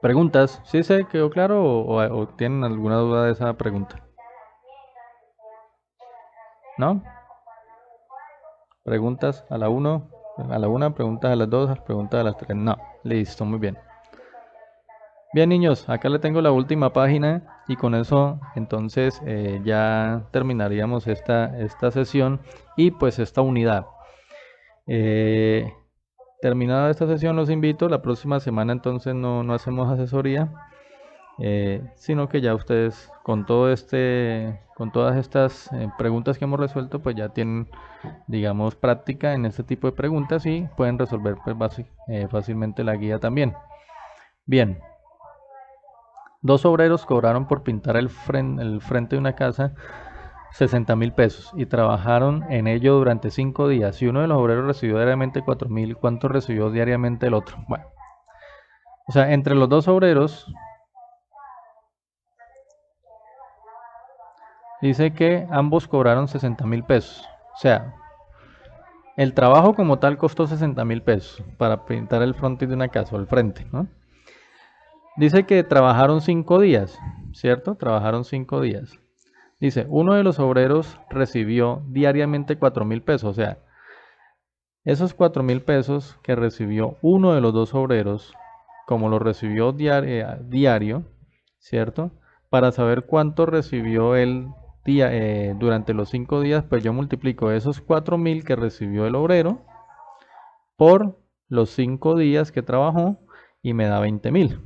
¿Preguntas? ¿Sí se quedó claro o tienen alguna duda de esa pregunta? ¿No? Preguntas a la una, preguntas a las dos, preguntas a las tres. No, listo, muy bien. Bien, niños, acá le tengo la última página y con eso entonces ya terminaríamos esta sesión y pues esta unidad. Eh, Terminada esta sesión los invito, la próxima semana entonces no hacemos asesoría, sino que ya ustedes con con todas estas preguntas que hemos resuelto, pues ya tienen, digamos, práctica en este tipo de preguntas y pueden resolver pues, fácilmente la guía también. Bien, dos obreros cobraron por pintar el frente de una casa 60.000 pesos y trabajaron en ello durante 5 días. Si uno de los obreros recibió diariamente 4.000, ¿cuánto recibió diariamente el otro? Bueno, o sea, entre los dos obreros dice que ambos cobraron 60.000 pesos. O sea, el trabajo como tal costó 60.000 pesos para pintar el frontis de una casa o el frente, ¿no? Dice que trabajaron 5 días, ¿cierto? Trabajaron 5 días. Dice, uno de los obreros recibió diariamente 4.000 pesos. O sea, esos 4.000 pesos que recibió uno de los dos obreros, como lo recibió diario, ¿cierto? Para saber cuánto recibió él durante los 5 días, pues yo multiplico esos 4.000 que recibió el obrero por los 5 días que trabajó y me da 20.000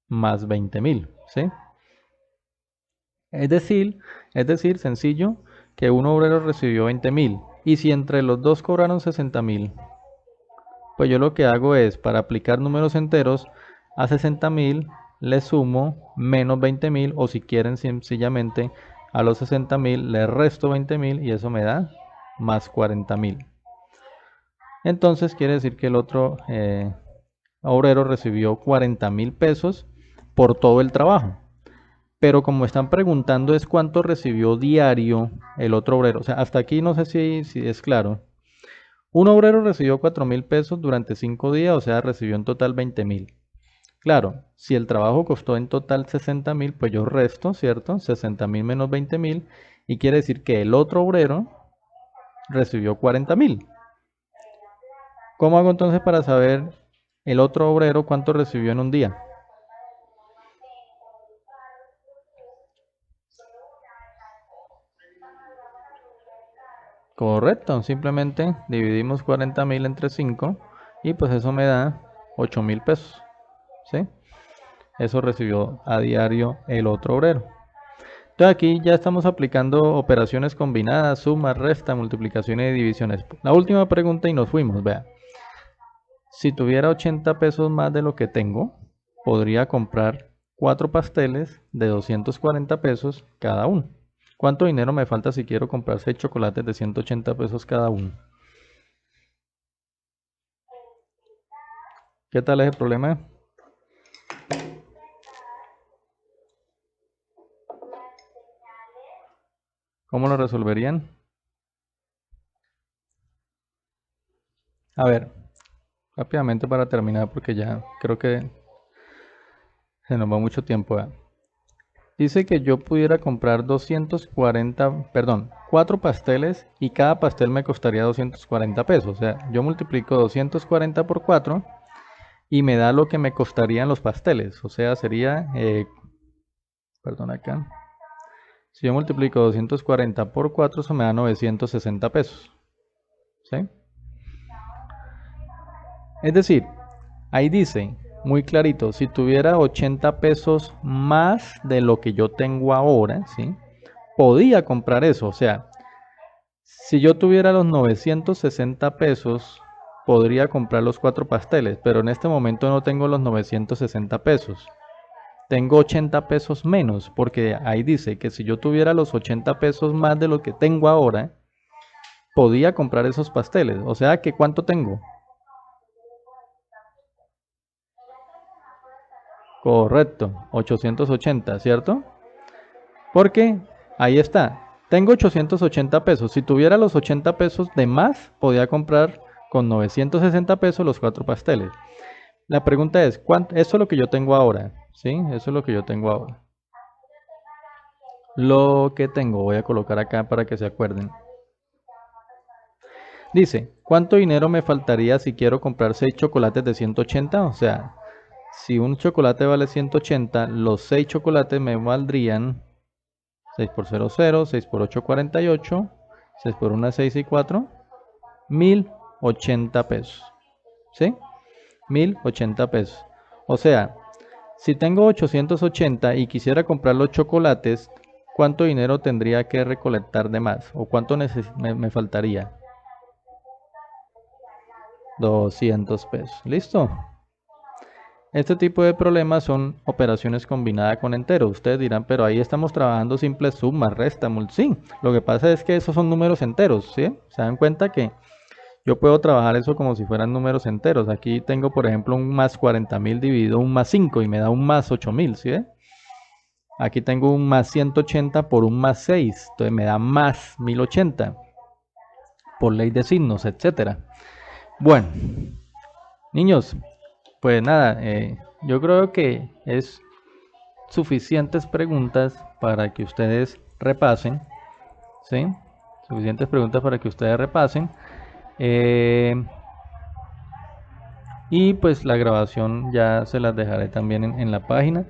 más 20.000, ¿sí? Es decir, sencillo, que un obrero recibió 20.000 y si entre los dos cobraron 60.000, pues yo lo que hago es, para aplicar números enteros, a 60.000 le sumo menos 20.000 o si quieren sencillamente a los 60.000 le resto 20.000 y eso me da más 40.000. Entonces quiere decir que el otro obrero recibió 40.000 pesos por todo el trabajo. Pero como están preguntando es cuánto recibió diario el otro obrero. O sea, hasta aquí no sé si es claro. Un obrero recibió 4.000 pesos durante 5 días, o sea, recibió en total 20.000. Claro, si el trabajo costó en total 60.000, pues yo resto, ¿cierto? 60.000 menos 20.000 y quiere decir que el otro obrero recibió 40.000. ¿Cómo hago entonces para saber el otro obrero cuánto recibió en un día? Correcto, simplemente dividimos 40.000 entre 5 y pues eso me da 8.000 pesos, ¿sí? Eso recibió a diario el otro obrero. Entonces aquí ya estamos aplicando operaciones combinadas, suma, resta, multiplicaciones y divisiones. La última pregunta y nos fuimos, vea. Si tuviera 80 pesos más de lo que tengo, podría comprar 4 pasteles de 240 pesos cada uno. ¿Cuánto dinero me falta si quiero comprar 6 chocolates de 180 pesos cada uno? ¿Qué tal es el problema? ¿Cómo lo resolverían? A ver, rápidamente para terminar porque ya creo que se nos va mucho tiempo. Dice que yo pudiera comprar 4 pasteles y cada pastel me costaría 240 pesos. O sea, yo multiplico 240 por 4 y me da lo que me costarían los pasteles. O sea, sería, perdón acá. Si yo multiplico 240 por 4, eso me da 960 pesos. ¿Sí? Es decir, ahí dice muy clarito, si tuviera 80 pesos más de lo que yo tengo ahora, ¿sí? Podía comprar eso. O sea, si yo tuviera los 960 pesos, podría comprar los 4 pasteles, pero en este momento no tengo los 960 pesos. Tengo 80 pesos menos, porque ahí dice que si yo tuviera los 80 pesos más de lo que tengo ahora, podía comprar esos pasteles. O sea que ¿cuánto tengo? Correcto, 880, ¿cierto? Porque ahí está. Tengo 880 pesos. Si tuviera los 80 pesos de más, podía comprar con 960 pesos los 4 pasteles. La pregunta es, ¿cuánto? Eso es lo que yo tengo ahora. ¿Sí? Eso es lo que yo tengo ahora. Lo que tengo, voy a colocar acá para que se acuerden. Dice, ¿cuánto dinero me faltaría si quiero comprar 6 chocolates de 180? O sea, si un chocolate vale 180, los 6 chocolates me valdrían 6 por 0, 0, 6 por 8, 48, 6 por 1, 6 y 4, 1080 pesos. ¿Sí? 1080 pesos. O sea, si tengo 880 y quisiera comprar los chocolates, ¿cuánto dinero tendría que recolectar de más? ¿O cuánto me faltaría? 200 pesos. ¿Listo? Este tipo de problemas son operaciones combinadas con enteros. Ustedes dirán, pero ahí estamos trabajando simple suma, resta, sí. Lo que pasa es que esos son números enteros, ¿sí? Se dan cuenta que yo puedo trabajar eso como si fueran números enteros. Aquí tengo, por ejemplo, un más 40.000 dividido un más 5 y me da un más 8.000, ¿sí? Aquí tengo un más 180 por un más 6, entonces me da más 1080 por ley de signos, etcétera. Bueno, niños, pues nada, yo creo que es suficientes preguntas para que ustedes repasen, ¿sí? Suficientes preguntas para que ustedes repasen. Eh, y pues la grabación ya se las dejaré también en la página.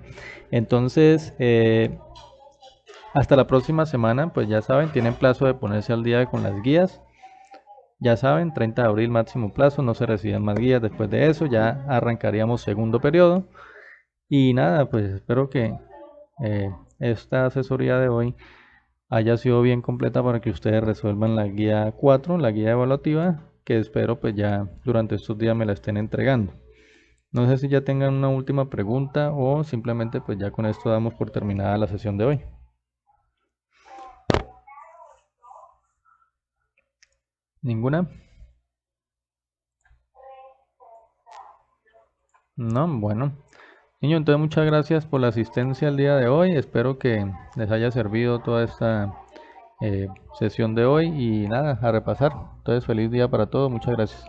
Entonces, hasta la próxima semana, pues ya saben, tienen plazo de ponerse al día con las guías. Ya saben, 30 de abril máximo plazo, no se reciben más guías después de eso, ya arrancaríamos segundo periodo. Y nada, pues espero que esta asesoría de hoy haya sido bien completa para que ustedes resuelvan la guía 4, la guía evaluativa, que espero pues ya durante estos días me la estén entregando. No sé si ya tengan una última pregunta o simplemente pues ya con esto damos por terminada la sesión de hoy. ¿Ninguna? No, bueno. Niño, entonces muchas gracias por la asistencia el día de hoy. Espero que les haya servido toda esta sesión de hoy y nada, a repasar. Entonces feliz día para todos. Muchas gracias.